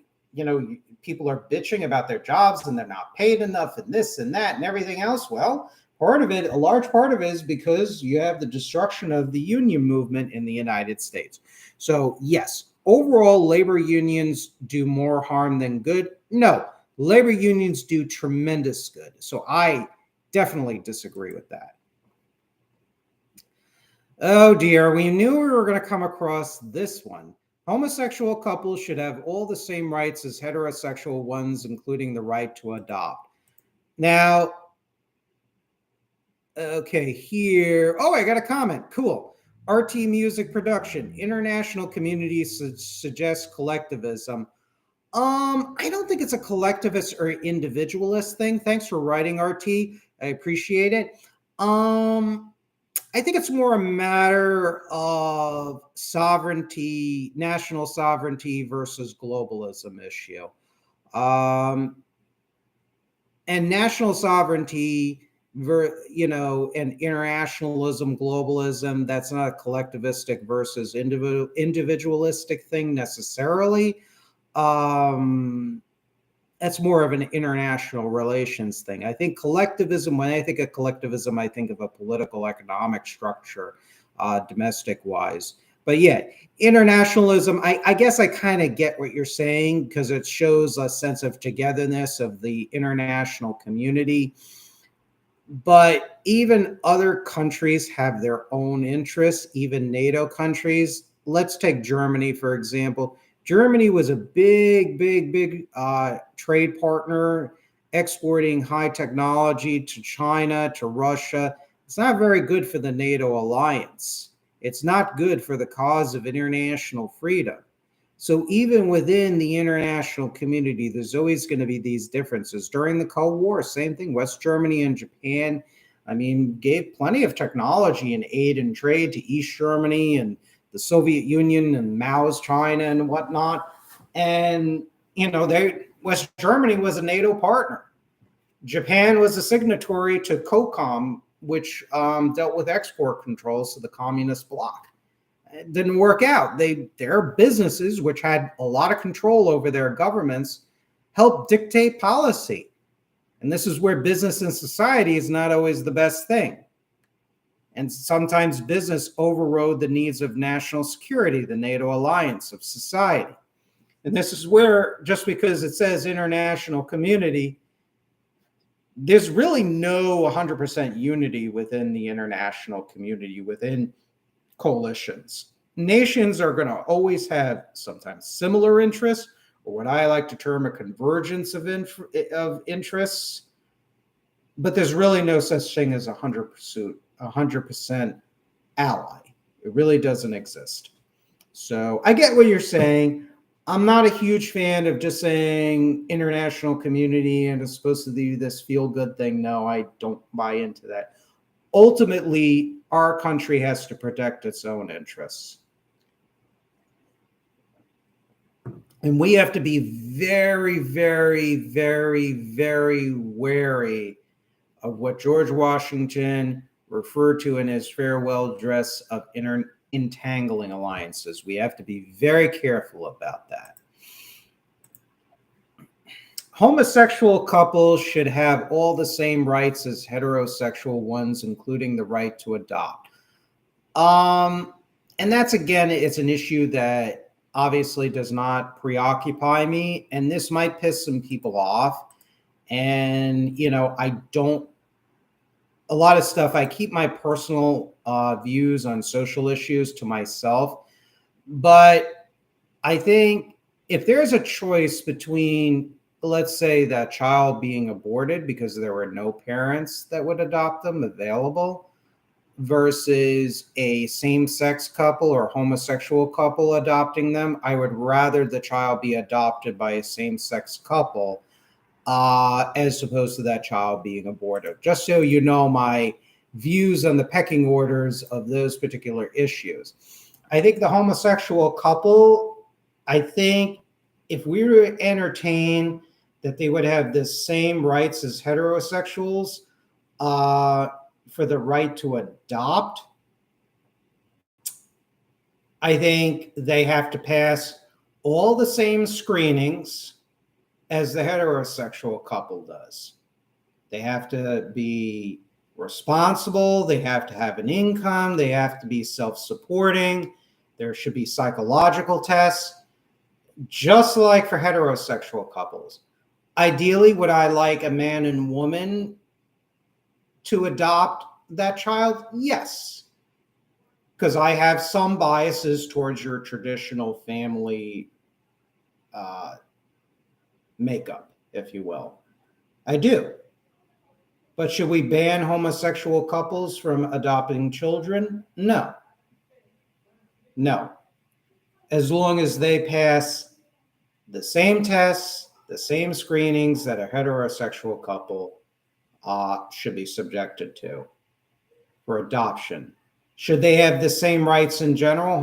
A: people are bitching about their jobs and they're not paid enough and this and that and everything else. Well, a large part of it is because you have the destruction of the union movement in the United States. So yes, overall, labor unions do more harm than good. No, labor unions do tremendous good. So I definitely disagree with that. Oh dear, we knew we were going to come across this one. Homosexual couples should have all the same rights as heterosexual ones, including the right to adopt. Now, okay, here. Oh, I got a comment. Cool. RT Music Production. International community suggests collectivism. I don't think it's a collectivist or individualist thing. Thanks for writing, RT. I appreciate it. Um, I think it's more a matter of sovereignty, national sovereignty versus globalism issue. Um, and national sovereignty, and internationalism, globalism, that's not a collectivistic versus individualistic thing necessarily. Um, that's more of an international relations thing. I think collectivism, when I think of collectivism, I think of a political economic structure, domestic wise. But yeah, internationalism, I guess I kind of get what you're saying because it shows a sense of togetherness of the international community. But even other countries have their own interests, even NATO countries. Let's take Germany, for example. Germany was a big trade partner, exporting high technology to China, to Russia. It's not very good for the NATO alliance. It's not good for the cause of international freedom. So even within the international community, there's always going to be these differences. During the Cold War, same thing. West Germany and Japan, I mean, gave plenty of technology and aid and trade to East Germany and the Soviet Union and Mao's China and whatnot. And, West Germany was a NATO partner. Japan was a signatory to COCOM, which dealt with export controls to the communist bloc. It didn't work out. Their businesses, which had a lot of control over their governments, helped dictate policy. And this is where business and society is not always the best thing. And sometimes business overrode the needs of national security, the NATO alliance of society. And this is where, just because it says international community, there's really no 100% unity within the international community, within coalitions. Nations are going to always have sometimes similar interests, or what I like to term a convergence of interests. But there's really no such thing as 100% ally. It really doesn't exist. So I get what you're saying. I'm not a huge fan of just saying international community and it's supposed to be this feel-good thing. No, I don't buy into that. Ultimately, our country has to protect its own interests. And we have to be very, very, very, very wary of what George Washington referred to in his farewell address of entangling alliances. We have to be very careful about that. Homosexual couples should have all the same rights as heterosexual ones, including the right to adopt. And that's, again, it's an issue that obviously does not preoccupy me. And this might piss some people off. And, a lot of stuff, I keep my personal views on social issues to myself. But I think if there's a choice between, let's say, that child being aborted because there were no parents that would adopt them available versus a same-sex couple or homosexual couple adopting them, I would rather the child be adopted by a same-sex couple as opposed to that child being aborted. Just so you know my views on the pecking orders of those particular issues. I think the homosexual couple, I think if we were to entertain that they would have the same rights as heterosexuals for the right to adopt, I think they have to pass all the same screenings as the heterosexual couple does. They have to be responsible. They have to have an income. They have to be self-supporting. There should be psychological tests, just like for heterosexual couples. Ideally, would I like a man and woman to adopt that child? Yes. Because I have some biases towards your traditional family makeup, if you will. I do. But should we ban homosexual couples from adopting children? No. No. As long as they pass the same tests, the same screenings that a heterosexual couple should be subjected to for adoption. Should they have the same rights in general?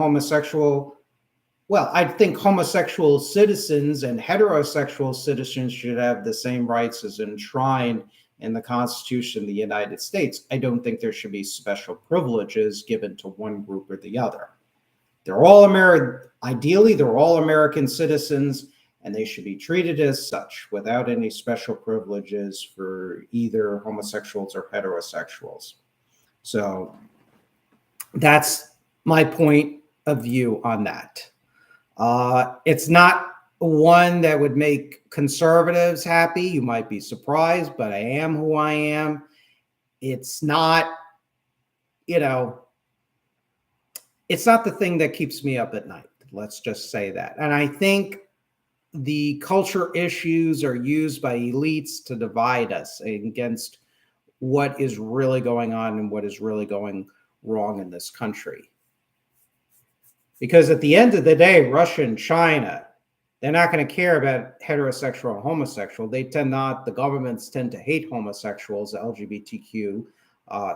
A: Well, I think homosexual citizens and heterosexual citizens should have the same rights as enshrined in the Constitution of the United States. I don't think there should be special privileges given to one group or the other. They're all American. Ideally, they're all American citizens, and they should be treated as such without any special privileges for either homosexuals or heterosexuals. So that's my point of view on that. It's not one that would make conservatives happy. You might be surprised, but I am who I am. It's not, it's not the thing that keeps me up at night. Let's just say that. And I think the culture issues are used by elites to divide us against what is really going on and what is really going wrong in this country. Because at the end of the day, Russia and China, they're not going to care about heterosexual or homosexual. The governments tend to hate homosexuals, LGBTQ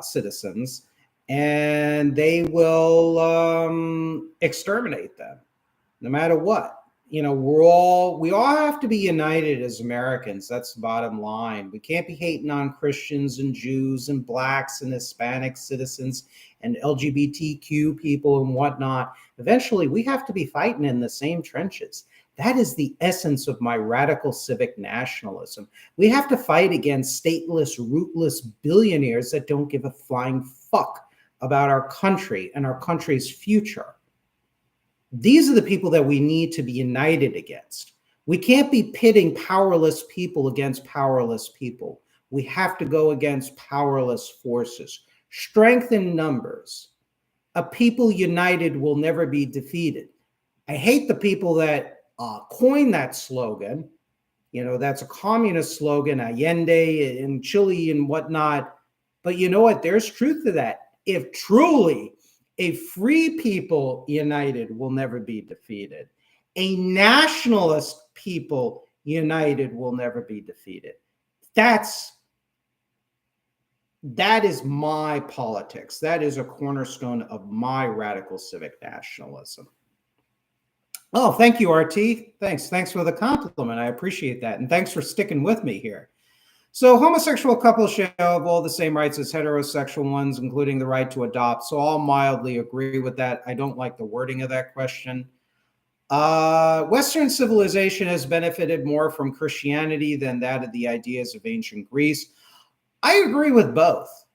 A: citizens, and they will exterminate them no matter what. We all have to be united as Americans. That's the bottom line. We can't be hating on Christians and Jews and blacks and Hispanic citizens and LGBTQ people and whatnot. Eventually, we have to be fighting in the same trenches. That is the essence of my radical civic nationalism. We have to fight against stateless, rootless billionaires that don't give a flying fuck about our country and our country's future. These are the people that we need to be united against. We can't be pitting powerless people against powerless people. We have to go against powerless forces. Strength in numbers. A people united will never be defeated. I hate the people that coined that slogan. That's a communist slogan, Allende in Chile and whatnot. But you know what? There's truth to that. If truly a free people united will never be defeated. A nationalist people united will never be defeated. That is my politics. That is a cornerstone of my radical civic nationalism. Oh, thank you, RT. Thanks for the compliment. I appreciate that. And thanks for sticking with me here. So homosexual couples shall have all the same rights as heterosexual ones, including the right to adopt. So I'll mildly agree with that. I don't like the wording of that question. Western civilization has benefited more from Christianity than that of the ideas of ancient Greece. I agree with both.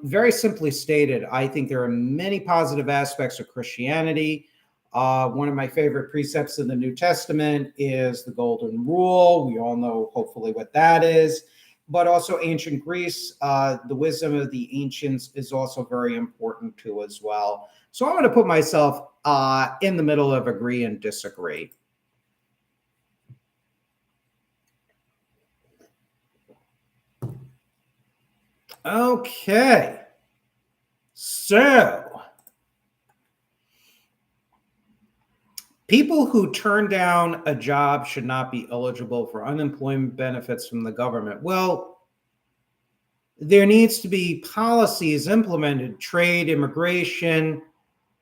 A: Very simply stated, I think there are many positive aspects of Christianity. One of my favorite precepts in the New Testament is the Golden Rule. We all know, hopefully, what that is. But also ancient Greece, the wisdom of the ancients is also very important too as well. So I'm going to put myself in the middle of agree and disagree. Okay. So people who turn down a job should not be eligible for unemployment benefits from the government. Well, there needs to be policies implemented, trade, immigration,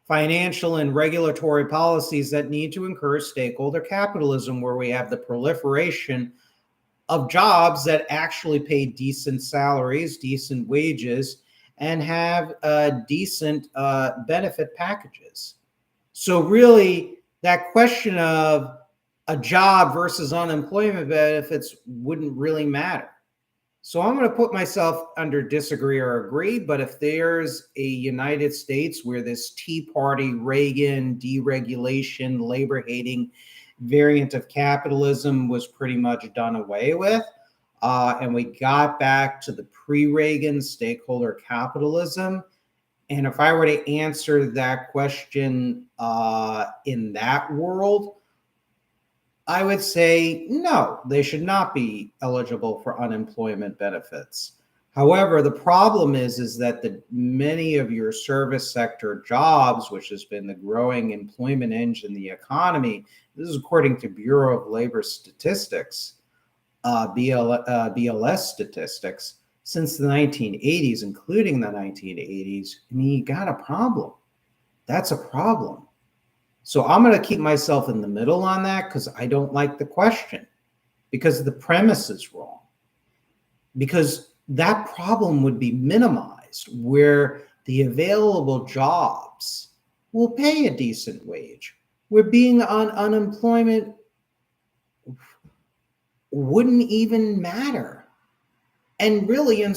A: financial and regulatory policies that need to encourage stakeholder capitalism, where we have the proliferation of jobs that actually pay decent salaries, decent wages, and have decent benefit packages. So really, that question of a job versus unemployment benefits wouldn't really matter. So I'm going to put myself under disagree or agree, but if there's a United States where this Tea Party, Reagan, deregulation, labor-hating variant of capitalism was pretty much done away with, and we got back to the pre-Reagan stakeholder capitalism, and if I were to answer that question in that world, I would say no, they should not be eligible for unemployment benefits. However, the problem is that the many of your service sector jobs, which has been the growing employment engine in the economy, this is according to Bureau of Labor Statistics, BLS statistics, since the 1980s, including the 1980s. I mean, you got a problem. That's a problem. So I'm going to keep myself in the middle on that because I don't like the question, because the premise is wrong. Because that problem would be minimized where the available jobs will pay a decent wage, where being on unemployment wouldn't even matter. And really, in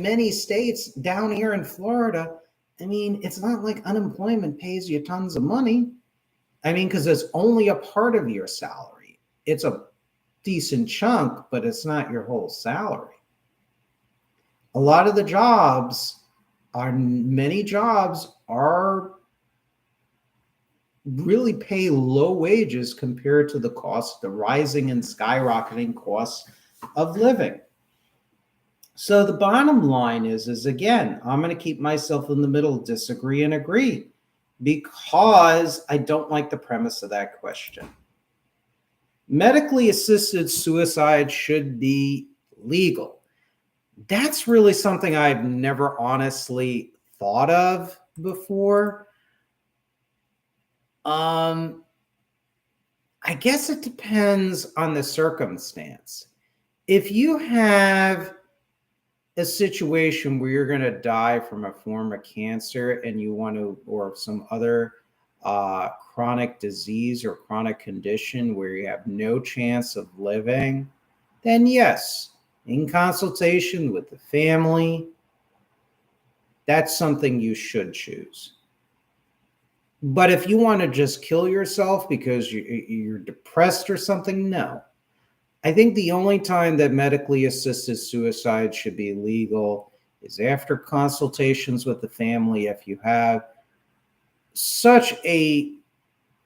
A: many states down here in Florida, I mean, it's not like unemployment pays you tons of money. I mean, because it's only a part of your salary. It's a decent chunk, but it's not your whole salary. A lot of the many jobs are really pay low wages compared to the rising and skyrocketing costs of living. So the bottom line is again, I'm going to keep myself in the middle, disagree and agree, because I don't like the premise of that question. Medically assisted suicide should be legal. That's really something I've never honestly thought of before. I guess it depends on the circumstance. If you have a situation where you're going to die from a form of cancer and you want to, or some other chronic disease or chronic condition where you have no chance of living, then yes, in consultation with the family, that's something you should choose. But if you want to just kill yourself because you're depressed or something, no. I think the only time that medically assisted suicide should be legal is after consultations with the family. If you have such a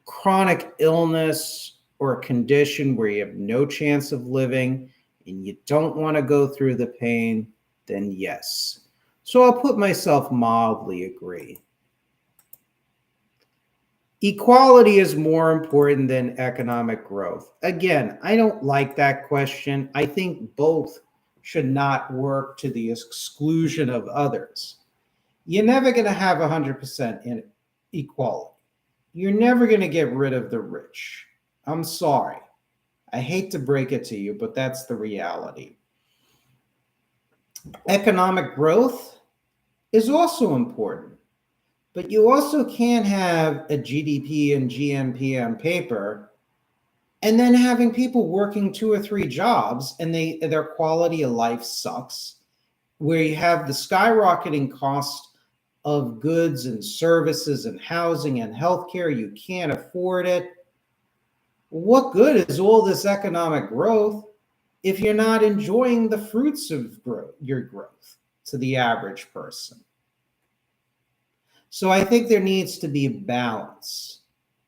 A: chronic illness or a condition where you have no chance of living and you don't want to go through the pain, then yes. So I'll put myself mildly agree. Equality is more important than economic growth. Again, I don't like that question. I think both should not work to the exclusion of others. You're never going to have 100% equality. You're never going to get rid of the rich. I'm sorry. I hate to break it to you, but that's the reality. Economic growth is also important. But you also can't have a GDP and GNP on paper and then having people working 2 or 3 jobs and their quality of life sucks, where you have the skyrocketing cost of goods and services and housing and healthcare. You can't afford it. What good is all this economic growth if you're not enjoying the fruits of your growth to the average person? So I think there needs to be a balance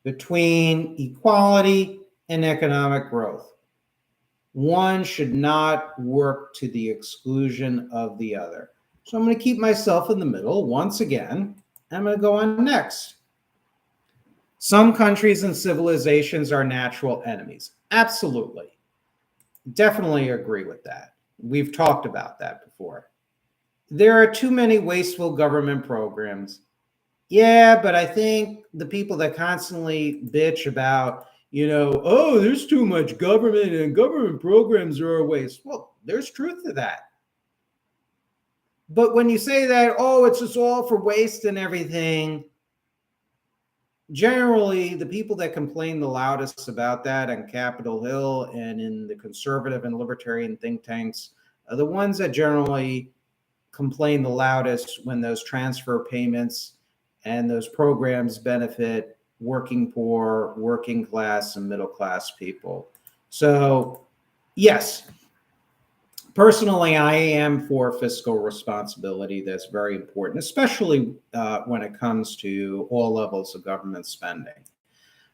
A: between equality and economic growth. One should not work to the exclusion of the other. So I'm going to keep myself in the middle. Once again, I'm going to go on next. Some countries and civilizations are natural enemies. Absolutely. Definitely agree with that. We've talked about that before. There are too many wasteful government programs. Yeah, but I think the people that constantly bitch about, oh, there's too much government and government programs are a waste. Well, there's truth to that. But when you say that, oh, it's just all for waste and everything, generally the people that complain the loudest about that on Capitol Hill and in the conservative and libertarian think tanks are the ones that generally complain the loudest when those transfer payments and those programs benefit working poor, working class, and middle class people. So, yes, personally, I am for fiscal responsibility. That's very important, especially when it comes to all levels of government spending.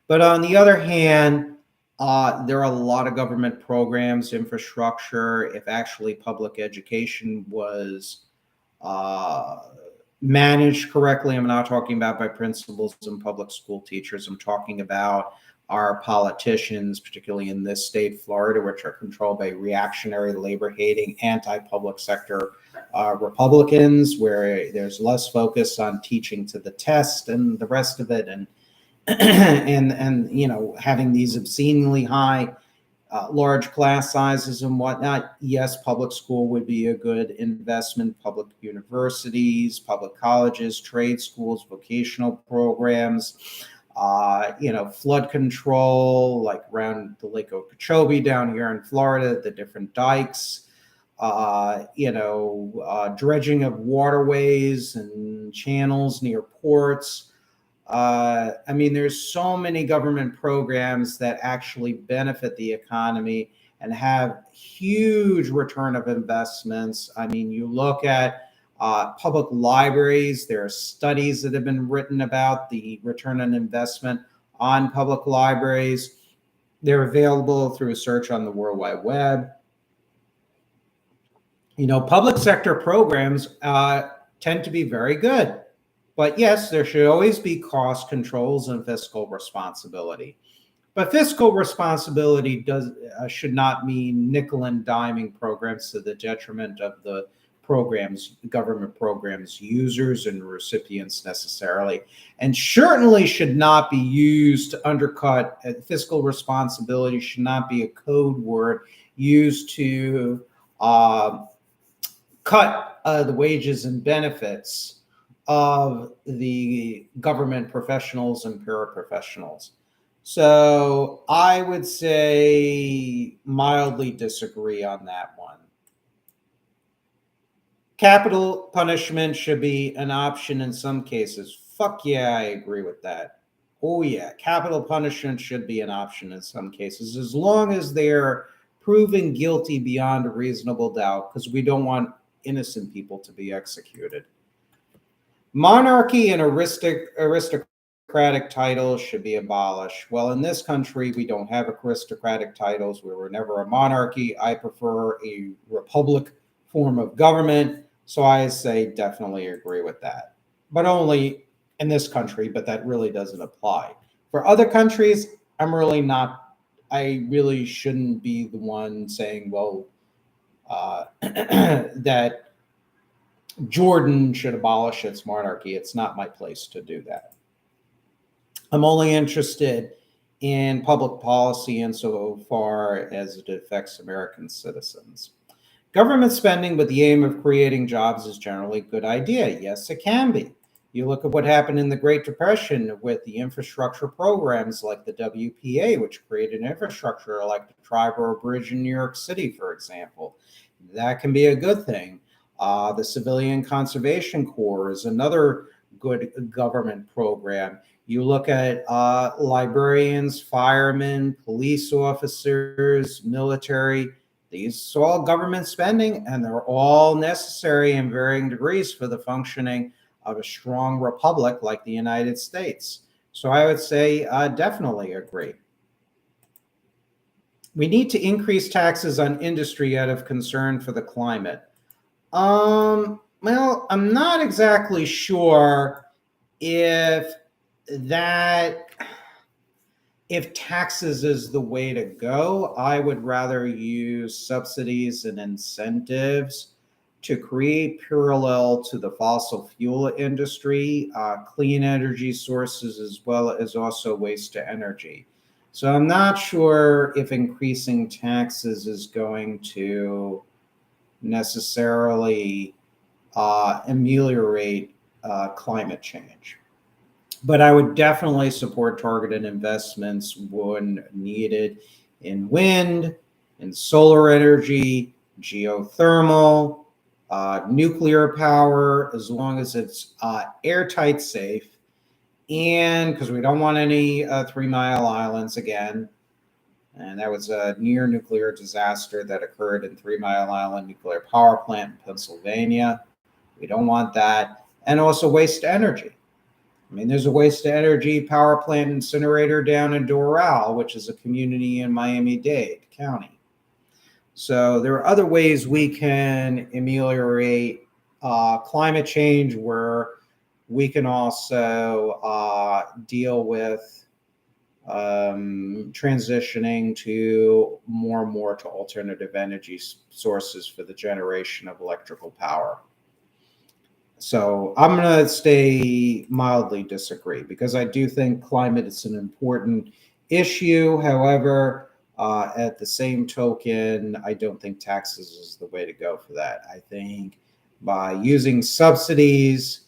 A: But on the other hand, There are a lot of government programs, infrastructure. If actually public education was uh, managed correctly, I'm not talking about by principals and public school teachers. I'm talking about our politicians, particularly in this state, Florida, which are controlled by reactionary, labor hating, anti public sector Republicans, where there's less focus on teaching to the test and the rest of it. And and having these obscenely high large class sizes and whatnot. Yes, public school would be a good investment. Public universities, public colleges, trade schools, vocational programs, flood control, like around the Lake Okeechobee down here in Florida, the different dikes, dredging of waterways and channels near ports. There's so many government programs that actually benefit the economy and have huge return of investments. You look at public libraries, there are studies that have been written about the return on investment on public libraries. They're available through a search on the World Wide Web. Public sector programs tend to be very good. But yes, there should always be cost controls and fiscal responsibility. But fiscal responsibility should not mean nickel and diming programs to the detriment of the government programs, users and recipients necessarily, and certainly should not be used to undercut fiscal responsibility. Should not be a code word used to cut the wages and benefits of the government professionals and paraprofessionals. So I would say mildly disagree on that one. Capital punishment should be an option in some cases. Fuck yeah, I agree with that. Oh yeah, capital punishment should be an option in some cases, as long as they're proven guilty beyond a reasonable doubt, because we don't want innocent people to be executed. Monarchy and aristocratic titles should be abolished. Well, in this country, we don't have aristocratic titles. We were never a monarchy. I prefer a republic form of government. So I say definitely agree with that. But only in this country, but that really doesn't apply. For other countries, I really shouldn't be the one saying, well, that Jordan should abolish its monarchy. It's not my place to do that. I'm only interested in public policy insofar as it affects American citizens. Government spending with the aim of creating jobs is generally a good idea. Yes, it can be. You look at what happened in the Great Depression with the infrastructure programs like the WPA, which created infrastructure like the Triborough Bridge in New York City, for example. That can be a good thing. The Civilian Conservation Corps is another good government program. You look at librarians, firemen, police officers, military. These are all government spending, and they're all necessary in varying degrees for the functioning of a strong republic like the United States. So I would say definitely agree. We need to increase taxes on industry out of concern for the climate. Well, I'm not exactly sure if taxes is the way to go. I would rather use subsidies and incentives to create parallel to the fossil fuel industry, clean energy sources, as well as also waste to energy. So I'm not sure if increasing taxes is going to necessarily ameliorate climate change. But I would definitely support targeted investments when needed in wind, in solar energy, geothermal, nuclear power, as long as it's airtight safe. And because we don't want any 3 Mile Islands again. And that was a near nuclear disaster that occurred in 3 Mile Island nuclear power plant in Pennsylvania. We don't want that. And also waste energy. mean, there's a waste to energy power plant incinerator down in Doral, which is a community in Miami-Dade County. So there are other ways we can ameliorate climate change, where we can also deal with transitioning to more and more to alternative energy sources for the generation of electrical power. So I'm going to stay mildly disagree, because I do think climate is an important issue. However, at the same token, I don't think taxes is the way to go for that. I think by using subsidies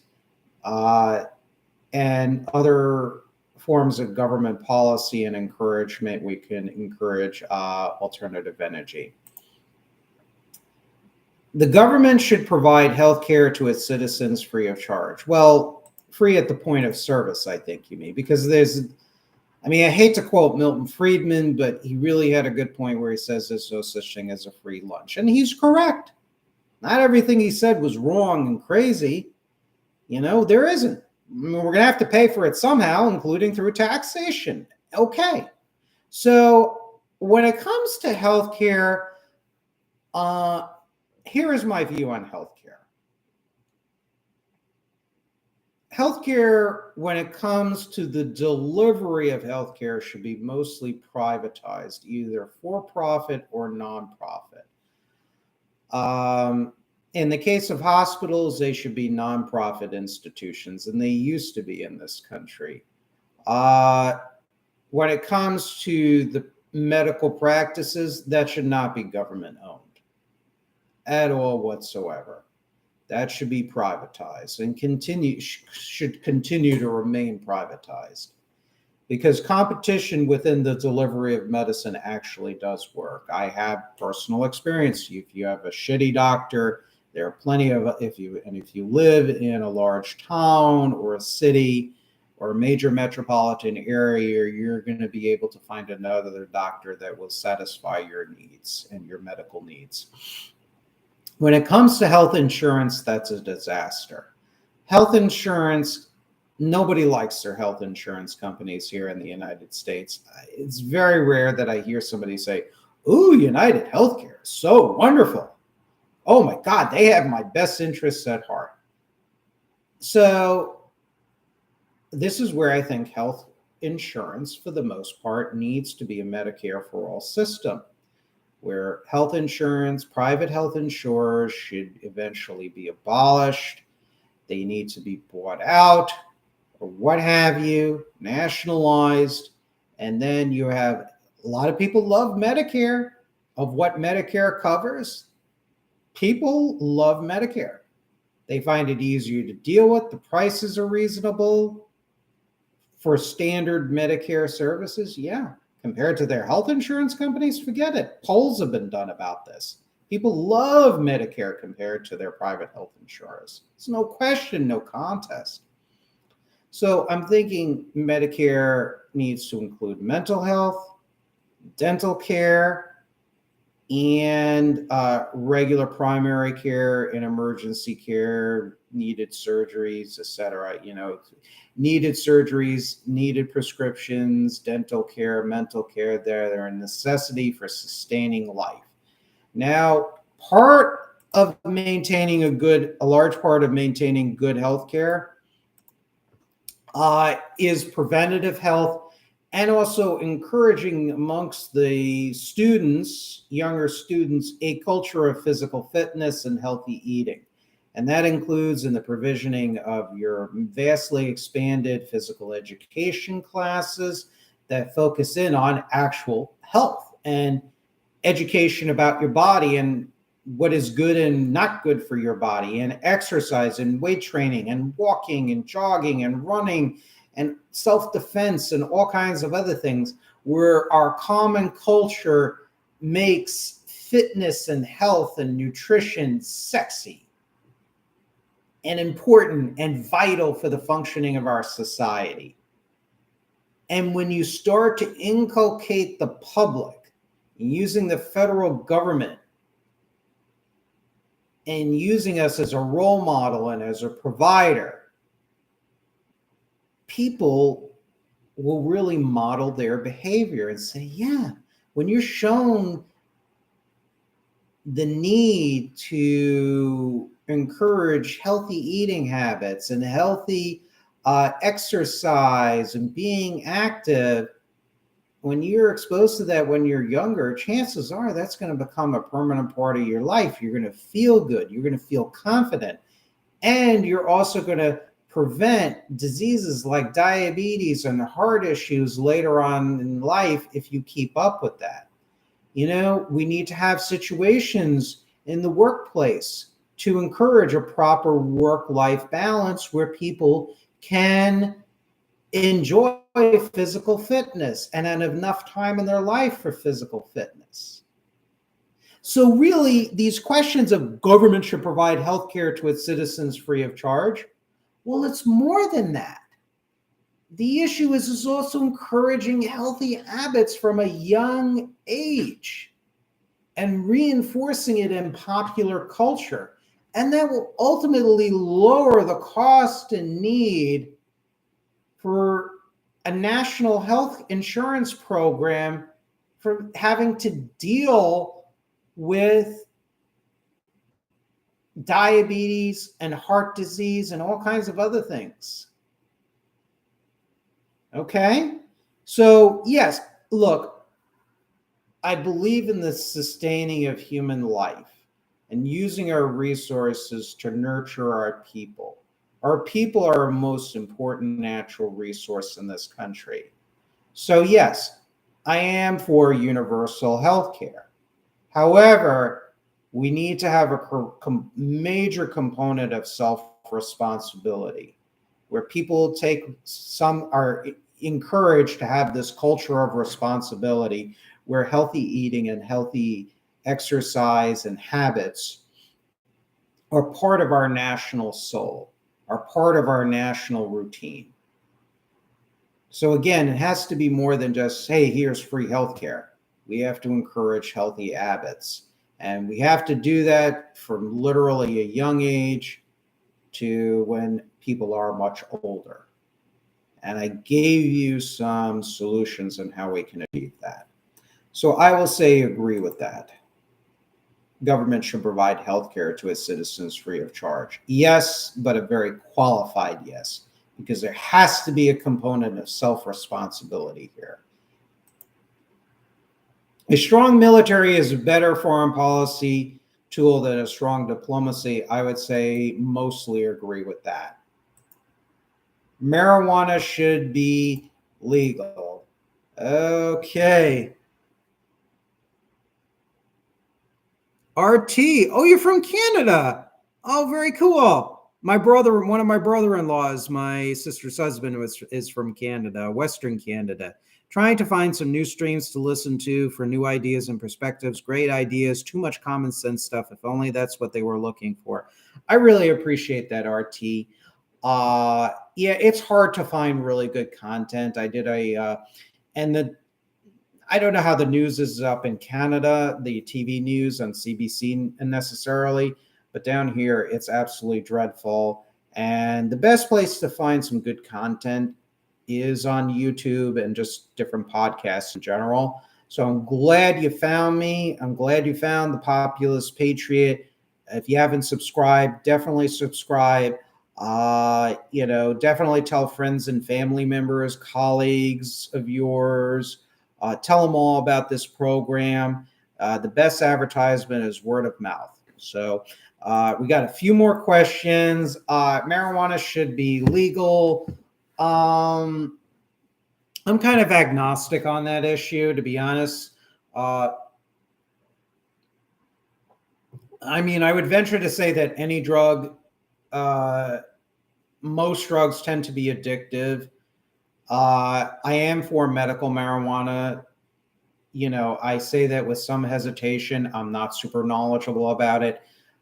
A: and other forms of government policy and encouragement, we can encourage alternative energy. The government should provide health care to its citizens free of charge. Well, free at the point of service, I think you mean, because I hate to quote Milton Friedman, but he really had a good point where he says there's no such thing as a free lunch. And he's correct. Not everything he said was wrong and crazy. There isn't. We're going to have to pay for it somehow, including through taxation. Okay. So when it comes to healthcare, here is my view on healthcare. Healthcare, when it comes to the delivery of healthcare, should be mostly privatized, either for profit or nonprofit. In the case of hospitals, they should be nonprofit institutions, and they used to be in this country. When it comes to the medical practices, that should not be government owned at all whatsoever. That should be privatized and should continue to remain privatized, because competition within the delivery of medicine actually does work. I have personal experience. If you have a shitty doctor, there are plenty of, if you live in a large town or a city or a major metropolitan area, you're going to be able to find another doctor that will satisfy your needs and your medical needs. When it comes to health insurance, that's a disaster. Health insurance, nobody likes their health insurance companies here in the United States. It's very rare that I hear somebody say, "Ooh, United Healthcare is so wonderful. Oh my God, they have my best interests at heart." So this is where I think health insurance, for the most part, needs to be a Medicare for all system, where health insurance, private health insurers should eventually be abolished. They need to be bought out or what have you, nationalized. And then you have, a lot of people love Medicare. Of what Medicare covers, people love Medicare. They find it easier to deal with. The prices are reasonable for standard Medicare services. Yeah. Compared to their health insurance companies, forget it. Polls have been done about this. People love Medicare compared to their private health insurers. It's no question, no contest. So I'm thinking Medicare needs to include mental health, dental care, and regular primary care and emergency care, needed surgeries, etc. Needed surgeries, needed prescriptions, dental care, mental care. They're a necessity for sustaining life. Now, a large part of maintaining good health care is preventative health, and also encouraging amongst the students, younger students, a culture of physical fitness and healthy eating. And that includes in the provisioning of your vastly expanded physical education classes that focus in on actual health and education about your body and what is good and not good for your body, and exercise and weight training and walking and jogging and running and self-defense and all kinds of other things, where our common culture makes fitness and health and nutrition sexy and important and vital for the functioning of our society. And when you start to inculcate the public using the federal government and using us as a role model and as a provider, people will really model their behavior and say, yeah, when you're shown the need to encourage healthy eating habits and healthy exercise and being active, when you're exposed to that when you're younger, chances are that's going to become a permanent part of your life. You're going to feel good. You're going to feel confident. And you're also going to prevent diseases like diabetes and heart issues later on in life if you keep up with that. We need to have situations in the workplace to encourage a proper work-life balance where people can enjoy physical fitness and have enough time in their life for physical fitness. So really, these questions of government should provide health care to its citizens free of charge, well, it's more than that. The issue is also encouraging healthy habits from a young age and reinforcing it in popular culture. And that will ultimately lower the cost and need for a national health insurance program for having to deal with diabetes and heart disease and all kinds of other things. Okay? So, yes, look, I believe in the sustaining of human life and using our resources to nurture our people. Our people are our most important natural resource in this country. So, yes, I am for universal health care. However, we need to have a major component of self-responsibility where people are encouraged to have this culture of responsibility where healthy eating and healthy exercise and habits are part of our national soul, are part of our national routine. So again, it has to be more than just, hey, here's free healthcare. We have to encourage healthy habits. And we have to do that from literally a young age to when people are much older. And I gave you some solutions on how we can achieve that. So I will say agree with that. Government should provide health care to its citizens free of charge. Yes, but a very qualified yes, because there has to be a component of self-responsibility here. A strong military is a better foreign policy tool than a strong diplomacy. I would say mostly agree with that. Marijuana should be legal. Okay. RT. Oh, you're from Canada. Oh, very cool. One of my brother-in-laws, my sister's husband is from Canada, Western Canada. Trying to find some new streams to listen to for new ideas and perspectives. Great ideas, too much common sense stuff. If only that's what they were looking for. I really appreciate that, RT. Yeah, it's hard to find really good content. I don't know how the news is up in Canada, the TV news on CBC necessarily, but down here it's absolutely dreadful. And the best place to find some good content is on YouTube and just different podcasts in general. So I'm glad you found me. I'm glad you found the Populist Patriot. If you haven't subscribed, definitely subscribe. Definitely tell friends and family members, colleagues of yours. Tell them all about this program. The best advertisement is word of mouth. So we got a few more questions. Marijuana should be legal. I'm kind of agnostic on that issue, to be honest. I would venture to say that any drug, most drugs tend to be addictive. I am for medical marijuana. I say that with some hesitation. I'm not super knowledgeable about it.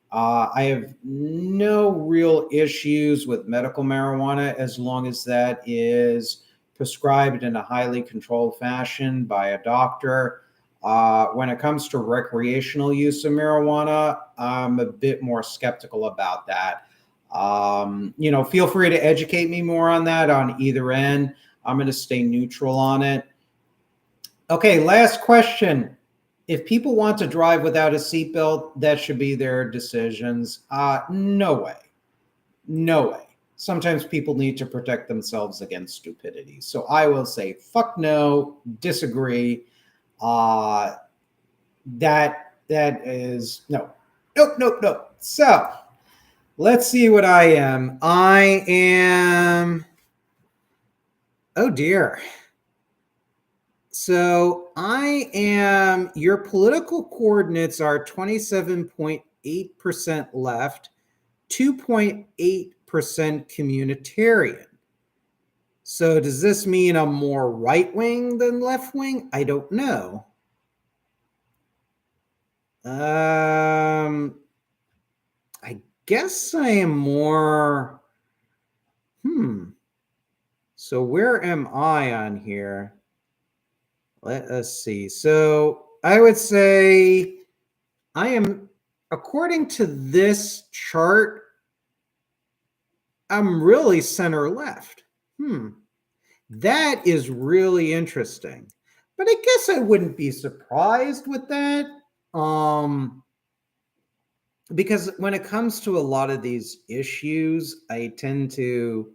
A: I have no real issues with medical marijuana as long as that is prescribed in a highly controlled fashion by a doctor. When it comes to recreational use of marijuana, I'm a bit more skeptical about that. Feel free to educate me more on that on either end. I'm going to stay neutral on it. Okay, last question. If people want to drive without a seatbelt, that should be their decisions. No way. No way. Sometimes people need to protect themselves against stupidity. So I will say, fuck no, disagree. That is no. Nope. So let's see what I am. I am, oh dear. So I am, your political coordinates are 27.8% left, 2.8% communitarian. So does this mean I'm more right wing than left wing? I don't know. I guess I am more, So where am I on here? Let us see. So I would say I am, according to this chart, I'm really center left. That is really interesting. But I guess I wouldn't be surprised with that. Because when it comes to a lot of these issues, I tend to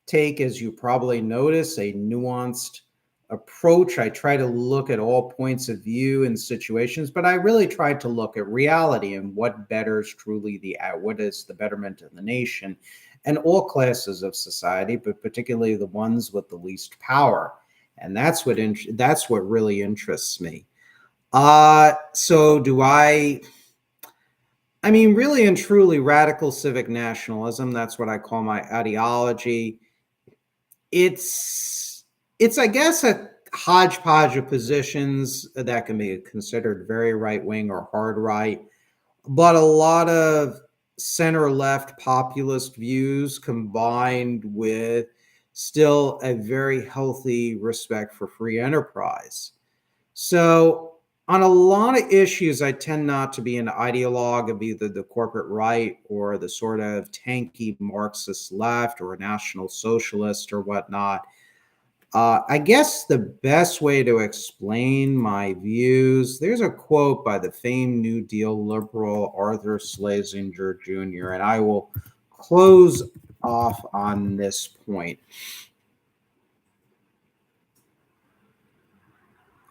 A: take, as you probably notice, a nuanced approach. I try to look at all points of view and situations, but I really try to look at reality and what betters truly what is the betterment of the nation and all classes of society, but particularly the ones with the least power. And that's what really interests me. So do I mean, really and truly, radical civic nationalism, that's what I call my ideology. It's I guess, a hodgepodge of positions that can be considered very right wing or hard right, but a lot of center left populist views combined with still a very healthy respect for free enterprise. So on a lot of issues, I tend not to be an ideologue of either the corporate right or the sort of tanky Marxist left or a national socialist or whatnot. I guess the best way to explain my views, there's a quote by the famed New Deal liberal Arthur Schlesinger Jr., and I will close off on this point.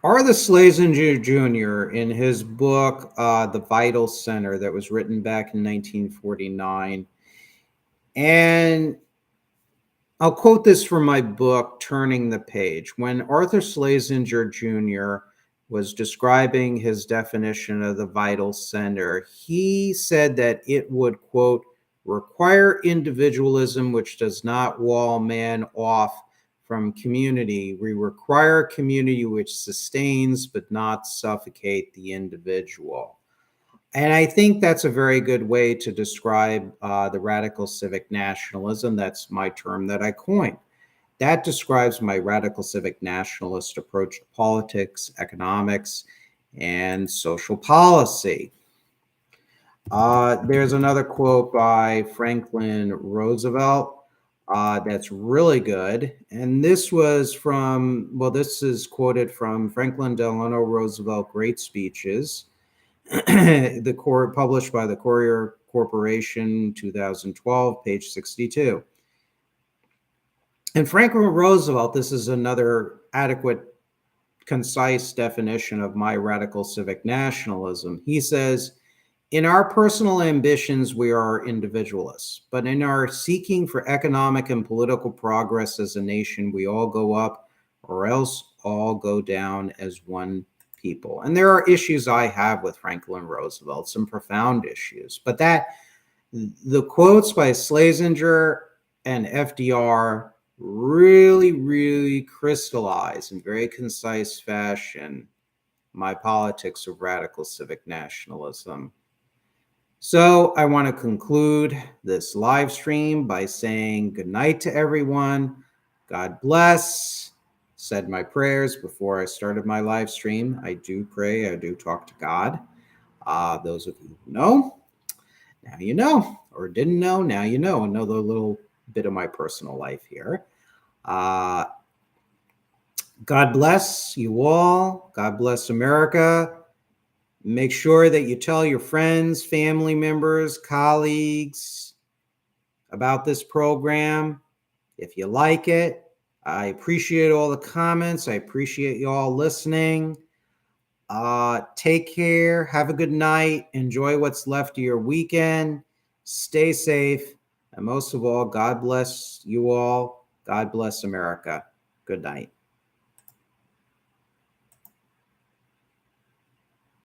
A: Arthur Schlesinger Jr., in his book, The Vital Center, that was written back in 1949, and I'll quote this from my book, Turning the Page. When Arthur Schlesinger Jr. was describing his definition of the vital center, he said that it would, quote, require individualism which does not wall man off from community. We require a community which sustains but not suffocate the individual. And I think that's a very good way to describe the radical civic nationalism. That's my term that I coined. That describes my radical civic nationalist approach to politics, economics, and social policy. There's another quote by Franklin Roosevelt that's really good. And this was this is quoted from Franklin Delano Roosevelt Great Speeches, published by the Courier Corporation, 2012, page 62. And Franklin Roosevelt, this is another adequate, concise definition of my radical civic nationalism. He says, in our personal ambitions, we are individualists, but in our seeking for economic and political progress as a nation, we all go up or else all go down as one people. And there are issues I have with Franklin Roosevelt, some profound issues, but the quotes by Schlesinger and FDR really crystallize in very concise fashion my politics of radical civic nationalism. So I want to conclude this live stream by saying good night to everyone. God bless. Said my prayers before I started my live stream. I do pray. I do talk to God. Those of you who know. Now you know, or didn't know, now you know. Another little bit of my personal life here. Uh, God bless you all. God bless America. Make sure that you tell your friends, family members, colleagues about this program if you like it. I appreciate all the comments. I appreciate you all listening. Take care. Have a good night. Enjoy what's left of your weekend. Stay safe. And most of all, God bless you all. God bless America. Good night.